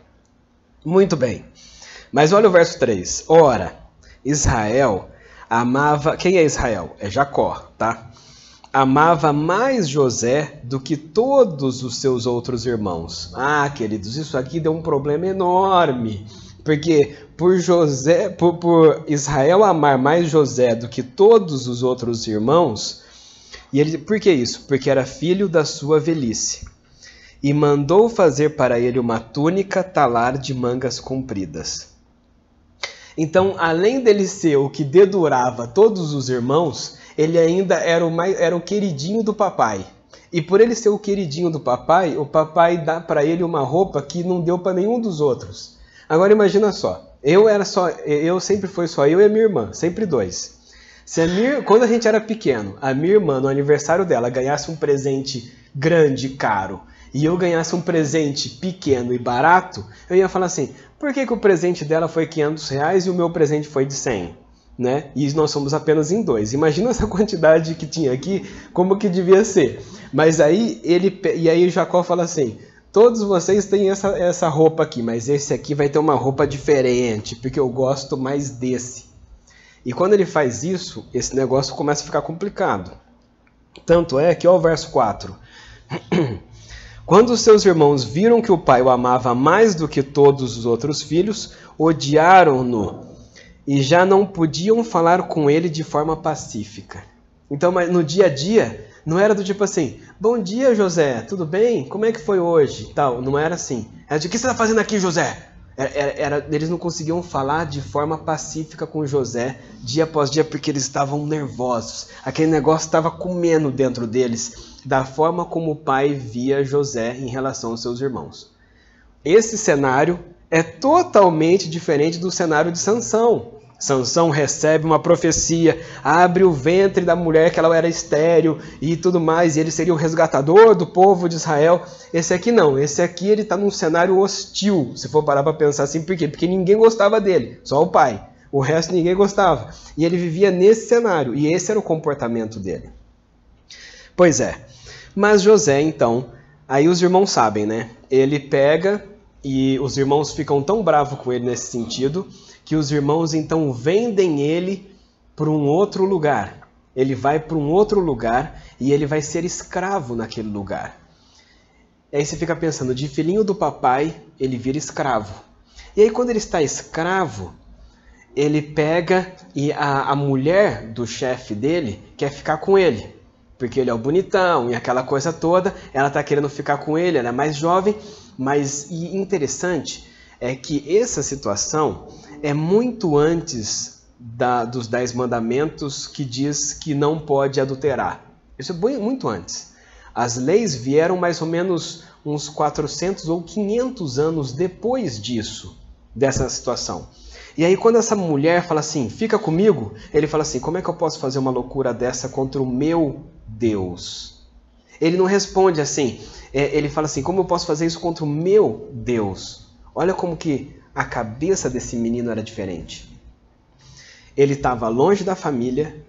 Muito bem. Mas olha o verso 3. Ora, Israel amava... Quem é Israel? É Jacó, tá? Amava mais José do que todos os seus outros irmãos. Ah, queridos, isso aqui deu um problema enorme. Porque por Israel amar mais José do que todos os outros irmãos... Por que isso? Porque era filho da sua velhice. E mandou fazer para ele uma túnica talar de mangas compridas. Então, além dele ser o que dedurava todos os irmãos, ele ainda era o queridinho do papai. E por ele ser o queridinho do papai, o papai dá para ele uma roupa que não deu para nenhum dos outros. Agora imagina só, eu sempre foi só eu e a minha irmã, sempre dois. Quando a gente era pequeno, a minha irmã, no aniversário dela, ganhasse um presente grande, caro, e eu ganhasse um presente pequeno e barato, eu ia falar assim: por que o presente dela foi R$500 e o meu presente foi de 100? Né? E nós somos apenas em dois. Imagina essa quantidade que tinha aqui, como que devia ser. Mas aí Jacó fala assim: todos vocês têm essa roupa aqui, mas esse aqui vai ter uma roupa diferente, porque eu gosto mais desse. E quando ele faz isso, esse negócio começa a ficar complicado. Tanto é que, ó, o verso 4. Quando os seus irmãos viram que o pai o amava mais do que todos os outros filhos, odiaram-no e já não podiam falar com ele de forma pacífica. Então, mas no dia a dia, não era do tipo assim: bom dia, José, tudo bem? Como é que foi hoje? Tal, não era assim. Era de: o que você está fazendo aqui, José? Eles não conseguiam falar de forma pacífica com José dia após dia, porque eles estavam nervosos. Aquele negócio estava comendo dentro deles, da forma como o pai via José em relação aos seus irmãos. Esse cenário é totalmente diferente do cenário de Sansão. Sansão recebe uma profecia, abre o ventre da mulher que ela era estéril e tudo mais, e ele seria o resgatador do povo de Israel. Esse aqui não, esse aqui ele está num cenário hostil, se for parar para pensar assim. Por quê? Porque ninguém gostava dele, só o pai. O resto ninguém gostava. E ele vivia nesse cenário, e esse era o comportamento dele. Pois é, mas José então, aí os irmãos sabem, né? Ele pega, e os irmãos ficam tão bravos com ele nesse sentido, que os irmãos então vendem ele para um outro lugar. Ele vai para um outro lugar e ele vai ser escravo naquele lugar. E aí você fica pensando: de filhinho do papai, ele vira escravo. E aí quando ele está escravo, ele pega e a mulher do chefe dele quer ficar com ele, porque ele é o bonitão e aquela coisa toda, ela está querendo ficar com ele, ela é mais jovem, mas e interessante é que essa situação é muito antes dos 10 mandamentos que diz que não pode adulterar. Isso é muito antes. As leis vieram mais ou menos uns 400 ou 500 anos depois disso, dessa situação. E aí quando essa mulher fala assim, fica comigo, ele fala assim, como é que eu posso fazer uma loucura dessa contra o meu Deus? Ele não responde assim, ele fala assim, como eu posso fazer isso contra o meu Deus? Olha como que a cabeça desse menino era diferente. Ele estava longe da família,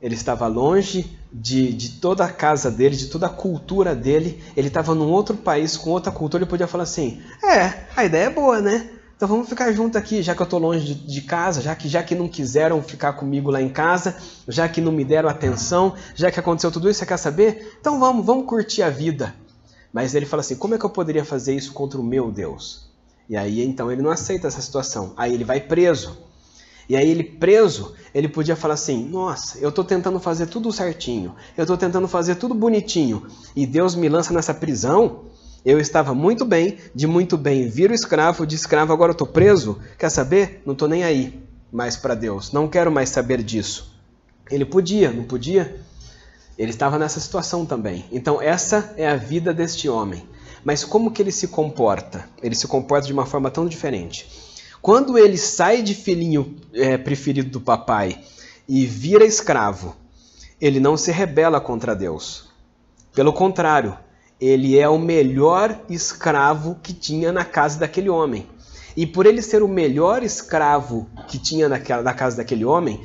ele estava longe de toda a casa dele, de toda a cultura dele, ele estava num outro país, com outra cultura, ele podia falar assim, a ideia é boa, né? Então vamos ficar junto aqui, já que eu estou longe de casa, já que não quiseram ficar comigo lá em casa, já que não me deram atenção, já que aconteceu tudo isso, você quer saber? Então vamos curtir a vida. Mas ele fala assim, como é que eu poderia fazer isso contra o meu Deus? E aí então ele não aceita essa situação, aí ele vai preso. E aí ele preso, ele podia falar assim, nossa, eu estou tentando fazer tudo certinho, eu estou tentando fazer tudo bonitinho, e Deus me lança nessa prisão. Eu estava muito bem, de muito bem viro escravo, de escravo agora eu estou preso. Quer saber? Não estou nem aí mais para Deus. Não quero mais saber disso. Ele podia, não podia? Ele estava nessa situação também. Então essa é a vida deste homem. Mas como que ele se comporta? Ele se comporta de uma forma tão diferente. Quando ele sai de filhinho preferido do papai e vira escravo, ele não se rebela contra Deus. Pelo contrário, ele é o melhor escravo que tinha na casa daquele homem. E por ele ser o melhor escravo que tinha na casa daquele homem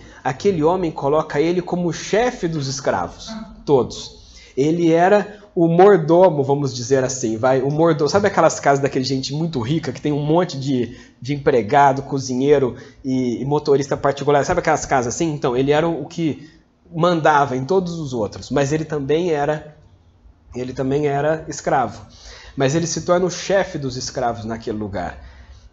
coloca ele como chefe dos escravos, todos. Ele era o mordomo, vamos dizer assim, o mordomo. Sabe aquelas casas daquele gente muito rica, que tem um monte de empregado, cozinheiro e motorista particular? Sabe aquelas casas assim? Então, ele era o que mandava em todos os outros, mas ele também era escravo. Mas ele se torna o chefe dos escravos naquele lugar.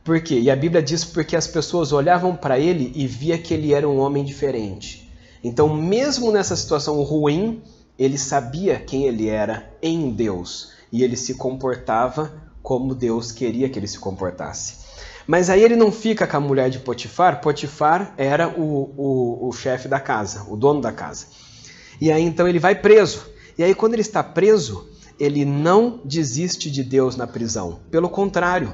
Por quê? E a Bíblia diz porque as pessoas olhavam para ele e via que ele era um homem diferente. Então, mesmo nessa situação ruim, ele sabia quem ele era em Deus. E ele se comportava como Deus queria que ele se comportasse. Mas aí ele não fica com a mulher de Potifar. Potifar era o chefe da casa, o dono da casa. E aí então ele vai preso. E aí quando ele está preso, ele não desiste de Deus na prisão. Pelo contrário,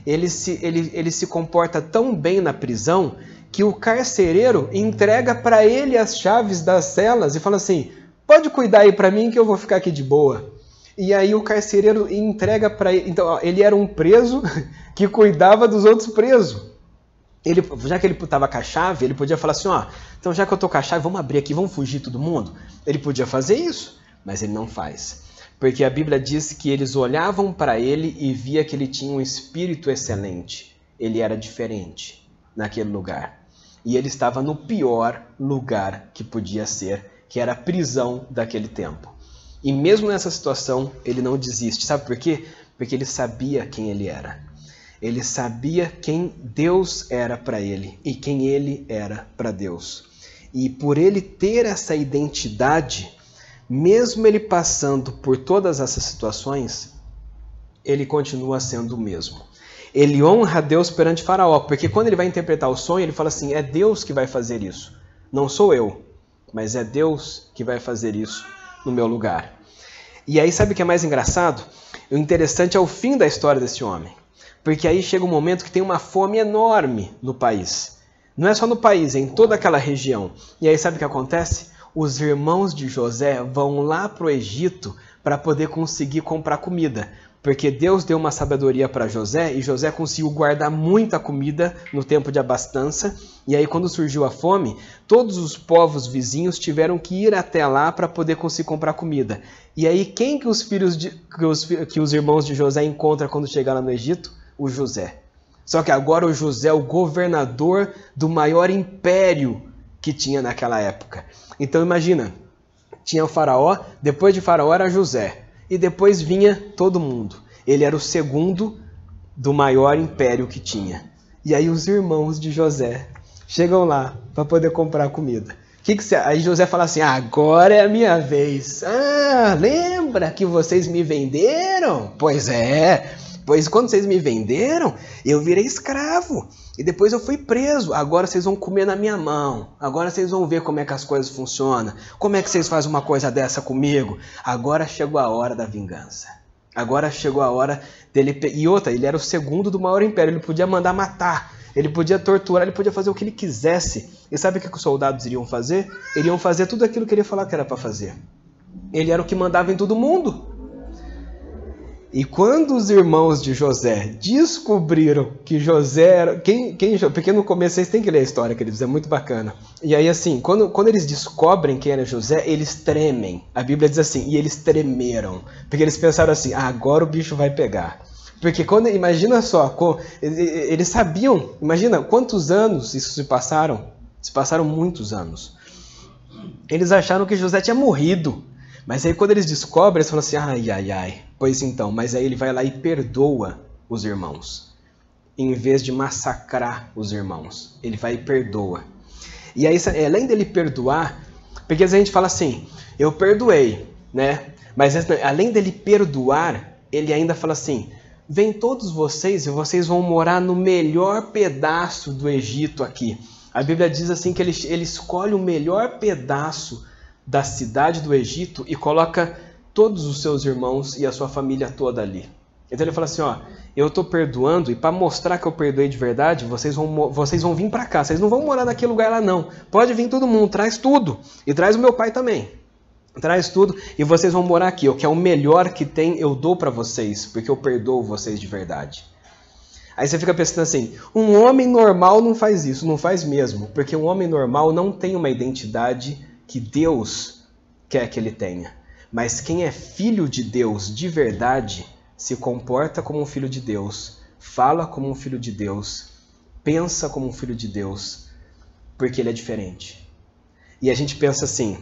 ele se comporta tão bem na prisão que o carcereiro entrega para ele as chaves das celas e fala assim, pode cuidar aí para mim que eu vou ficar aqui de boa. E aí o carcereiro entrega para ele. Então ele era um preso que cuidava dos outros presos. Já que ele estava com a chave, ele podia falar assim, então já que eu estou com a chave, vamos abrir aqui, vamos fugir todo mundo. Ele podia fazer isso. Mas ele não faz, porque a Bíblia diz que eles olhavam para ele e via que ele tinha um espírito excelente. Ele era diferente naquele lugar. E ele estava no pior lugar que podia ser, que era a prisão daquele tempo. E mesmo nessa situação, ele não desiste. Sabe por quê? Porque ele sabia quem ele era. Ele sabia quem Deus era para ele e quem ele era para Deus. E por ele ter essa identidade, mesmo ele passando por todas essas situações, ele continua sendo o mesmo. Ele honra a Deus perante Faraó, porque quando ele vai interpretar o sonho, ele fala assim, é Deus que vai fazer isso. Não sou eu, mas é Deus que vai fazer isso no meu lugar. E aí sabe o que é mais engraçado? O interessante é o fim da história desse homem. Porque aí chega um momento que tem uma fome enorme no país. Não é só no país, é em toda aquela região. E aí sabe o que acontece? Os irmãos de José vão lá para o Egito para poder conseguir comprar comida. Porque Deus deu uma sabedoria para José e José conseguiu guardar muita comida no tempo de abastança. E aí quando surgiu a fome, todos os povos vizinhos tiveram que ir até lá para poder conseguir comprar comida. E aí quem que os irmãos de José encontram quando chegam lá no Egito? O José. Só que agora o José é o governador do maior império que tinha naquela época. Então imagina, tinha o faraó, depois de faraó era José, e depois vinha todo mundo. Ele era o segundo do maior império que tinha. E aí os irmãos de José chegam lá para poder comprar comida. Aí José fala assim, agora é a minha vez. Lembra que vocês me venderam? Pois é, pois quando vocês me venderam, eu virei escravo. E depois eu fui preso. Agora vocês vão comer na minha mão. Agora vocês vão ver como é que as coisas funcionam. Como é que vocês fazem uma coisa dessa comigo? Agora chegou a hora da vingança. Agora chegou a hora dele... E outra, ele era o segundo do maior império. Ele podia mandar matar. Ele podia torturar. Ele podia fazer o que ele quisesse. E sabe o que os soldados iriam fazer? Iriam fazer tudo aquilo que ele ia falar que era para fazer. Ele era o que mandava em todo mundo. E quando os irmãos de José descobriram que José era... Porque no começo vocês têm que ler a história, queridos, é muito bacana. E aí assim, quando eles descobrem quem era José, eles tremem. A Bíblia diz assim, e eles tremeram. Porque eles pensaram assim, agora o bicho vai pegar. Porque imagina só, eles sabiam, imagina quantos anos isso se passaram. Se passaram muitos anos. Eles acharam que José tinha morrido. Mas aí quando eles descobrem, eles falam assim, ai, pois então, mas aí ele vai lá e perdoa os irmãos. Em vez de massacrar os irmãos, ele vai e perdoa. E aí, além dele perdoar, porque às vezes a gente fala assim, eu perdoei, né? Mas além dele perdoar, ele ainda fala assim, vem todos vocês e vocês vão morar no melhor pedaço do Egito aqui. A Bíblia diz assim que ele escolhe o melhor pedaço da cidade do Egito e coloca todos os seus irmãos e a sua família toda ali. Então ele fala assim, eu estou perdoando e para mostrar que eu perdoei de verdade, vocês vão vir para cá, vocês não vão morar naquele lugar lá não. Pode vir todo mundo, traz tudo. E traz o meu pai também. Traz tudo e vocês vão morar aqui. O que é o melhor que tem eu dou para vocês, porque eu perdoo vocês de verdade. Aí você fica pensando assim, um homem normal não faz isso, não faz mesmo. Porque um homem normal não tem uma identidade que Deus quer que ele tenha. Mas quem é filho de Deus de verdade se comporta como um filho de Deus, fala como um filho de Deus, pensa como um filho de Deus, porque ele é diferente. E a gente pensa assim,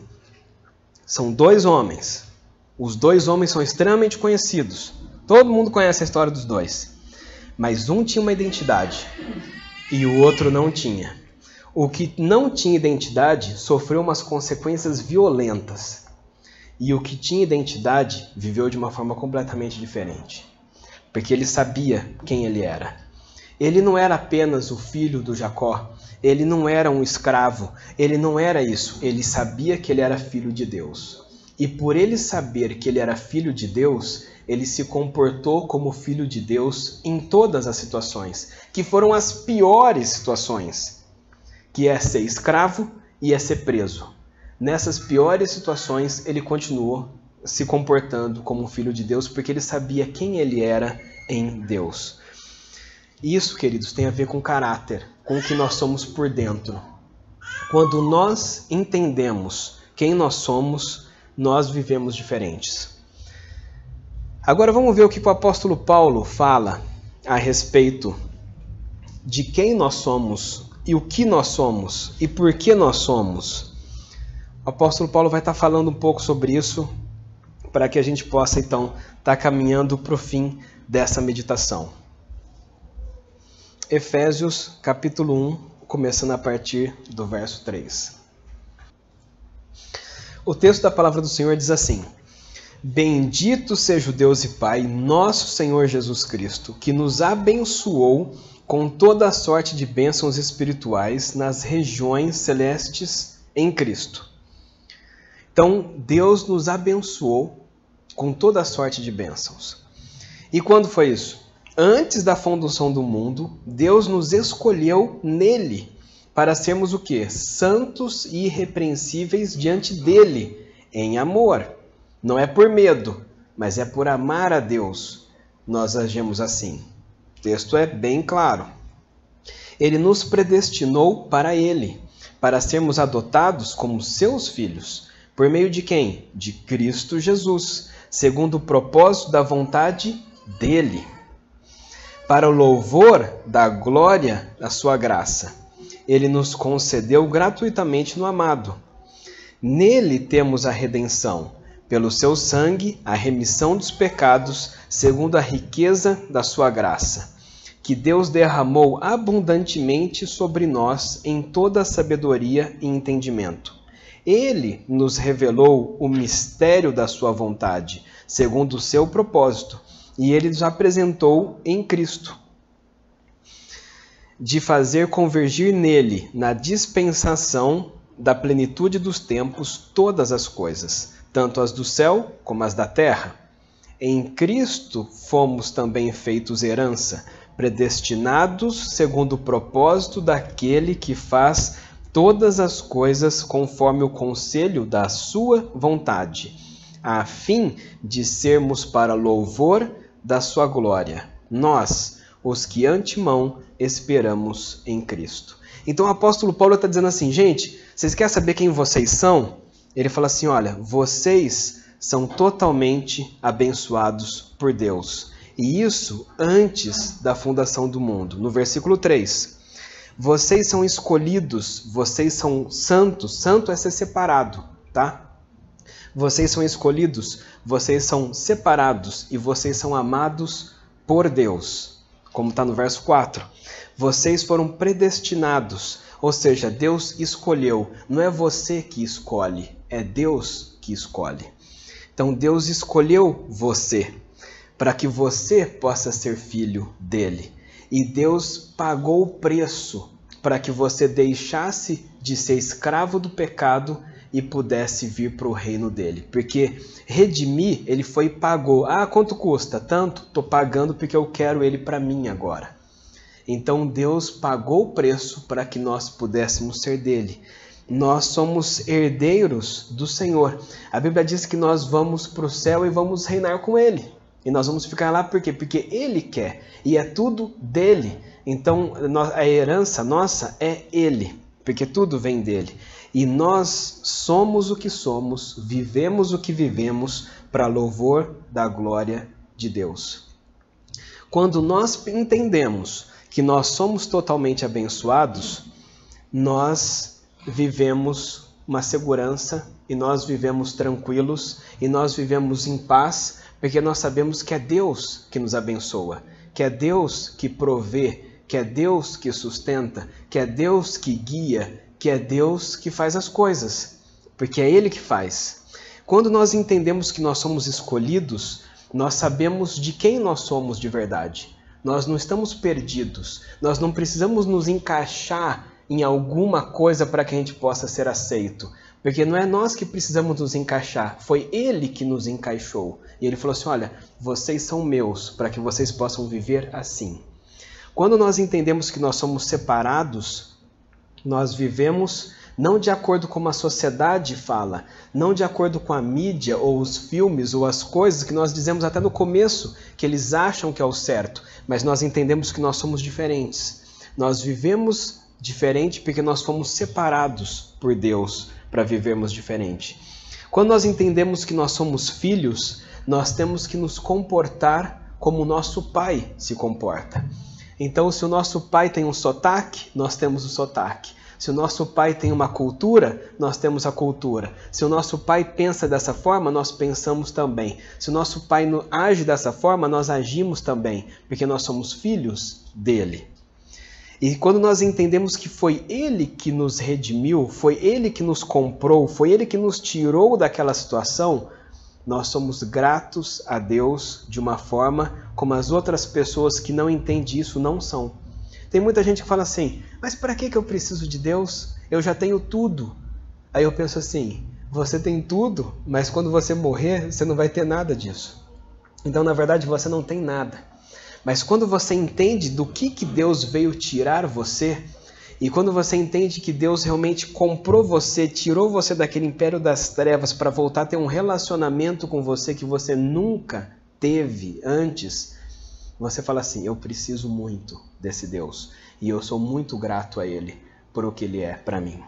são dois homens, os dois homens são extremamente conhecidos, todo mundo conhece a história dos dois, mas um tinha uma identidade e o outro não tinha. O que não tinha identidade sofreu umas consequências violentas. E o que tinha identidade viveu de uma forma completamente diferente. Porque ele sabia quem ele era. Ele não era apenas o filho do Jacó. Ele não era um escravo. Ele não era isso. Ele sabia que ele era filho de Deus. E por ele saber que ele era filho de Deus, ele se comportou como filho de Deus em todas as situações. Que foram as piores situações. Que é ser escravo e é ser preso. Nessas piores situações, ele continuou se comportando como um filho de Deus, porque ele sabia quem ele era em Deus. Isso, queridos, tem a ver com caráter, com o que nós somos por dentro. Quando nós entendemos quem nós somos, nós vivemos diferentes. Agora vamos ver o que o apóstolo Paulo fala a respeito de quem nós somos e o que nós somos e por que nós somos. O apóstolo Paulo vai estar falando um pouco sobre isso para que a gente possa então estar caminhando para o fim dessa meditação. Efésios capítulo 1, começando a partir do verso 3. O texto da palavra do Senhor diz assim: Bendito seja o Deus e Pai, nosso Senhor Jesus Cristo, que nos abençoou com toda a sorte de bênçãos espirituais nas regiões celestes em Cristo. Então, Deus nos abençoou com toda a sorte de bênçãos. E quando foi isso? Antes da fundação do mundo, Deus nos escolheu nele para sermos o quê? Santos e irrepreensíveis diante dele, em amor. Não é por medo, mas é por amar a Deus. Nós agimos assim. O texto é bem claro. Ele nos predestinou para ele, para sermos adotados como seus filhos. Por meio de quem? De Cristo Jesus, segundo o propósito da vontade dele. Para o louvor da glória da sua graça. Ele nos concedeu gratuitamente no amado. Nele temos a redenção, pelo seu sangue, a remissão dos pecados, segundo a riqueza da sua graça, que Deus derramou abundantemente sobre nós em toda sabedoria e entendimento. Ele nos revelou o mistério da sua vontade, segundo o seu propósito, e ele nos apresentou em Cristo, de fazer convergir nele, na dispensação da plenitude dos tempos, todas as coisas, tanto as do céu como as da terra. Em Cristo fomos também feitos herança, predestinados segundo o propósito daquele que faz todas as coisas conforme o conselho da sua vontade, a fim de sermos para louvor da sua glória, nós, os que antemão esperamos em Cristo. Então o apóstolo Paulo está dizendo assim, gente, vocês querem saber quem vocês são? Ele fala assim, olha, vocês são totalmente abençoados por Deus. E isso antes da fundação do mundo. No versículo 3, vocês são escolhidos, vocês são santos, santo é ser separado, tá? Vocês são escolhidos, vocês são separados e vocês são amados por Deus. Como está no verso 4. Vocês foram predestinados, ou seja, Deus escolheu. Não é você que escolhe, é Deus que escolhe. Então Deus escolheu você, para que você possa ser filho dele. E Deus pagou o preço para que você deixasse de ser escravo do pecado e pudesse vir para o reino dele. Porque redimir, ele foi e pagou. Ah, quanto custa? Tanto? Estou pagando porque eu quero ele para mim agora. Então Deus pagou o preço para que nós pudéssemos ser dele. Nós somos herdeiros do Senhor. A Bíblia diz que nós vamos para o céu e vamos reinar com ele. E nós vamos ficar lá por quê? Porque ele quer. E é tudo dele. Então a herança nossa é ele. Porque tudo vem dele. E nós somos o que somos, vivemos o que vivemos para louvor da glória de Deus. Quando nós entendemos que nós somos totalmente abençoados, nós vivemos uma segurança e nós vivemos tranquilos e nós vivemos em paz, porque nós sabemos que é Deus que nos abençoa, que é Deus que provê, que é Deus que sustenta, que é Deus que guia, que é Deus que faz as coisas, porque é Ele que faz. Quando nós entendemos que nós somos escolhidos, nós sabemos de quem nós somos de verdade. Nós não estamos perdidos, nós não precisamos nos encaixar em alguma coisa para que a gente possa ser aceito. Porque não é nós que precisamos nos encaixar, foi Ele que nos encaixou. E Ele falou assim, olha, vocês são meus, para que vocês possam viver assim. Quando nós entendemos que nós somos separados, nós vivemos não de acordo com a sociedade fala, não de acordo com a mídia ou os filmes ou as coisas que nós dizemos até no começo que eles acham que é o certo, mas nós entendemos que nós somos diferentes. Nós vivemos diferente porque nós fomos separados por Deus para vivermos diferente. Quando nós entendemos que nós somos filhos, nós temos que nos comportar como o nosso pai se comporta. Então, se o nosso pai tem um sotaque, nós temos o sotaque. Se o nosso pai tem uma cultura, nós temos a cultura. Se o nosso pai pensa dessa forma, nós pensamos também. Se o nosso pai age dessa forma, nós agimos também, porque nós somos filhos dele. E quando nós entendemos que foi Ele que nos redimiu, foi Ele que nos comprou, foi Ele que nos tirou daquela situação, nós somos gratos a Deus de uma forma como as outras pessoas que não entendem isso não são. Tem muita gente que fala assim, mas para que eu preciso de Deus? Eu já tenho tudo. Aí eu penso assim, você tem tudo, mas quando você morrer, você não vai ter nada disso. Então, na verdade, você não tem nada. Mas quando você entende do que Deus veio tirar você, e quando você entende que Deus realmente comprou você, tirou você daquele império das trevas para voltar a ter um relacionamento com você que você nunca teve antes, você fala assim, eu preciso muito desse Deus. E eu sou muito grato a Ele por o que Ele é para mim.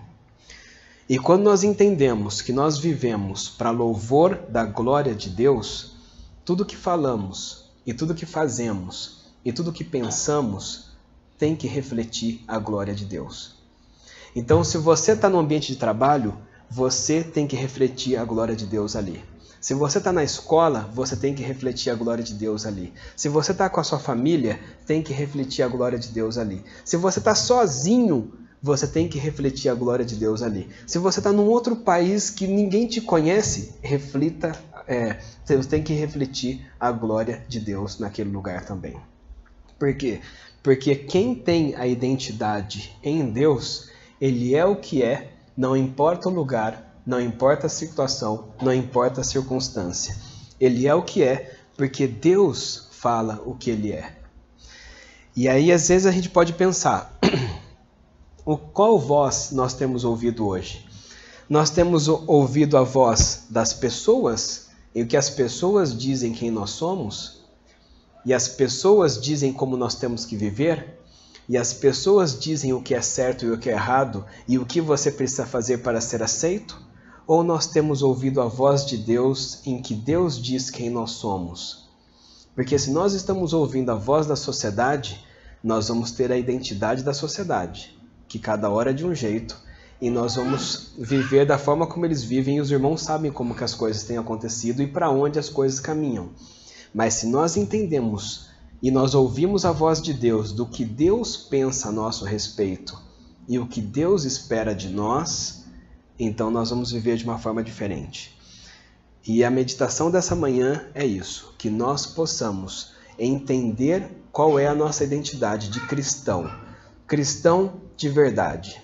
E quando nós entendemos que nós vivemos para louvor da glória de Deus, tudo que falamos e tudo que fazemos e tudo que pensamos tem que refletir a glória de Deus. Então, se você está no ambiente de trabalho, você tem que refletir a glória de Deus ali. Se você está na escola, você tem que refletir a glória de Deus ali. Se você está com a sua família, tem que refletir a glória de Deus ali. Se você está sozinho, você tem que refletir a glória de Deus ali. Se você está num outro país que ninguém te conhece, você tem que refletir a glória de Deus naquele lugar também. Por quê? Porque quem tem a identidade em Deus, ele é o que é, não importa o lugar, não importa a situação, não importa a circunstância. Ele é o que é, porque Deus fala o que ele é. E aí, às vezes, a gente pode pensar, qual voz nós temos ouvido hoje? Nós temos ouvido a voz das pessoas, e o que as pessoas dizem quem nós somos? E as pessoas dizem como nós temos que viver? E as pessoas dizem o que é certo e o que é errado, e o que você precisa fazer para ser aceito? Ou nós temos ouvido a voz de Deus, em que Deus diz quem nós somos? Porque se nós estamos ouvindo a voz da sociedade, nós vamos ter a identidade da sociedade, que cada hora é de um jeito, e nós vamos viver da forma como eles vivem, e os irmãos sabem como que as coisas têm acontecido e para onde as coisas caminham. Mas se nós entendemos e nós ouvimos a voz de Deus, do que Deus pensa a nosso respeito e o que Deus espera de nós, então nós vamos viver de uma forma diferente. E a meditação dessa manhã é isso, que nós possamos entender qual é a nossa identidade de cristão. Cristão de verdade.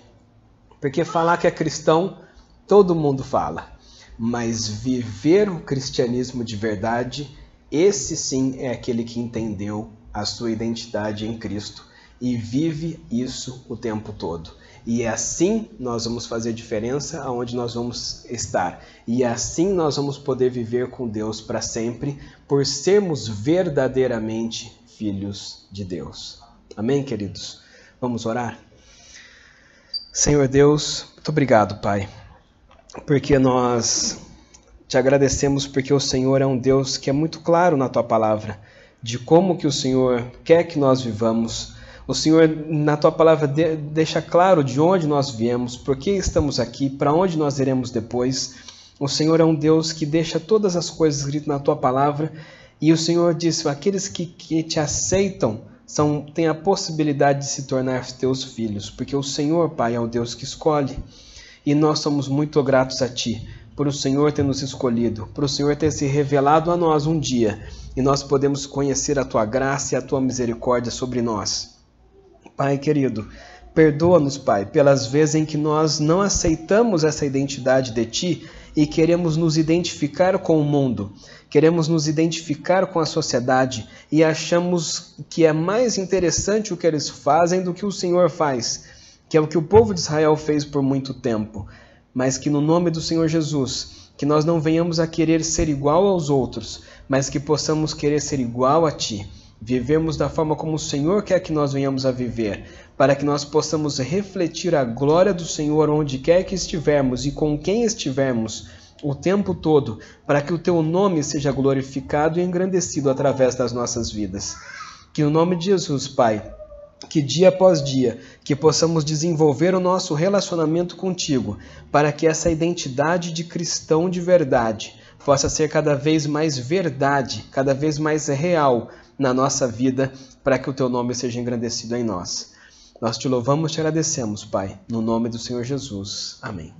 Porque falar que é cristão, todo mundo fala. Mas viver o cristianismo de verdade, esse sim é aquele que entendeu a sua identidade em Cristo e vive isso o tempo todo. E assim nós vamos fazer diferença aonde nós vamos estar. E assim nós vamos poder viver com Deus para sempre, por sermos verdadeiramente filhos de Deus. Amém, queridos? Vamos orar? Senhor Deus, muito obrigado, Pai, porque nós te agradecemos porque o Senhor é um Deus que é muito claro na Tua palavra, de como que o Senhor quer que nós vivamos. O Senhor, na Tua palavra, deixa claro de onde nós viemos, por que estamos aqui, para onde nós iremos depois. O Senhor é um Deus que deixa todas as coisas escritas na Tua palavra, e o Senhor disse, aqueles que te aceitam têm a possibilidade de se tornar Teus filhos, porque o Senhor, Pai, é o Deus que escolhe, e nós somos muito gratos a Ti, por o Senhor ter nos escolhido, por o Senhor ter se revelado a nós um dia, e nós podemos conhecer a Tua graça e a Tua misericórdia sobre nós. Pai querido, perdoa-nos, Pai, pelas vezes em que nós não aceitamos essa identidade de Ti e queremos nos identificar com o mundo, queremos nos identificar com a sociedade e achamos que é mais interessante o que eles fazem do que o Senhor faz, que é o que o povo de Israel fez por muito tempo. Mas que no nome do Senhor Jesus, que nós não venhamos a querer ser igual aos outros, mas que possamos querer ser igual a Ti. Vivemos da forma como o Senhor quer que nós venhamos a viver, para que nós possamos refletir a glória do Senhor onde quer que estivermos e com quem estivermos o tempo todo, para que o Teu nome seja glorificado e engrandecido através das nossas vidas. Que no nome de Jesus, Pai, que dia após dia, que possamos desenvolver o nosso relacionamento contigo, para que essa identidade de cristão de verdade possa ser cada vez mais verdade, cada vez mais real na nossa vida, para que o Teu nome seja engrandecido em nós. Nós Te louvamos e Te agradecemos, Pai, no nome do Senhor Jesus. Amém.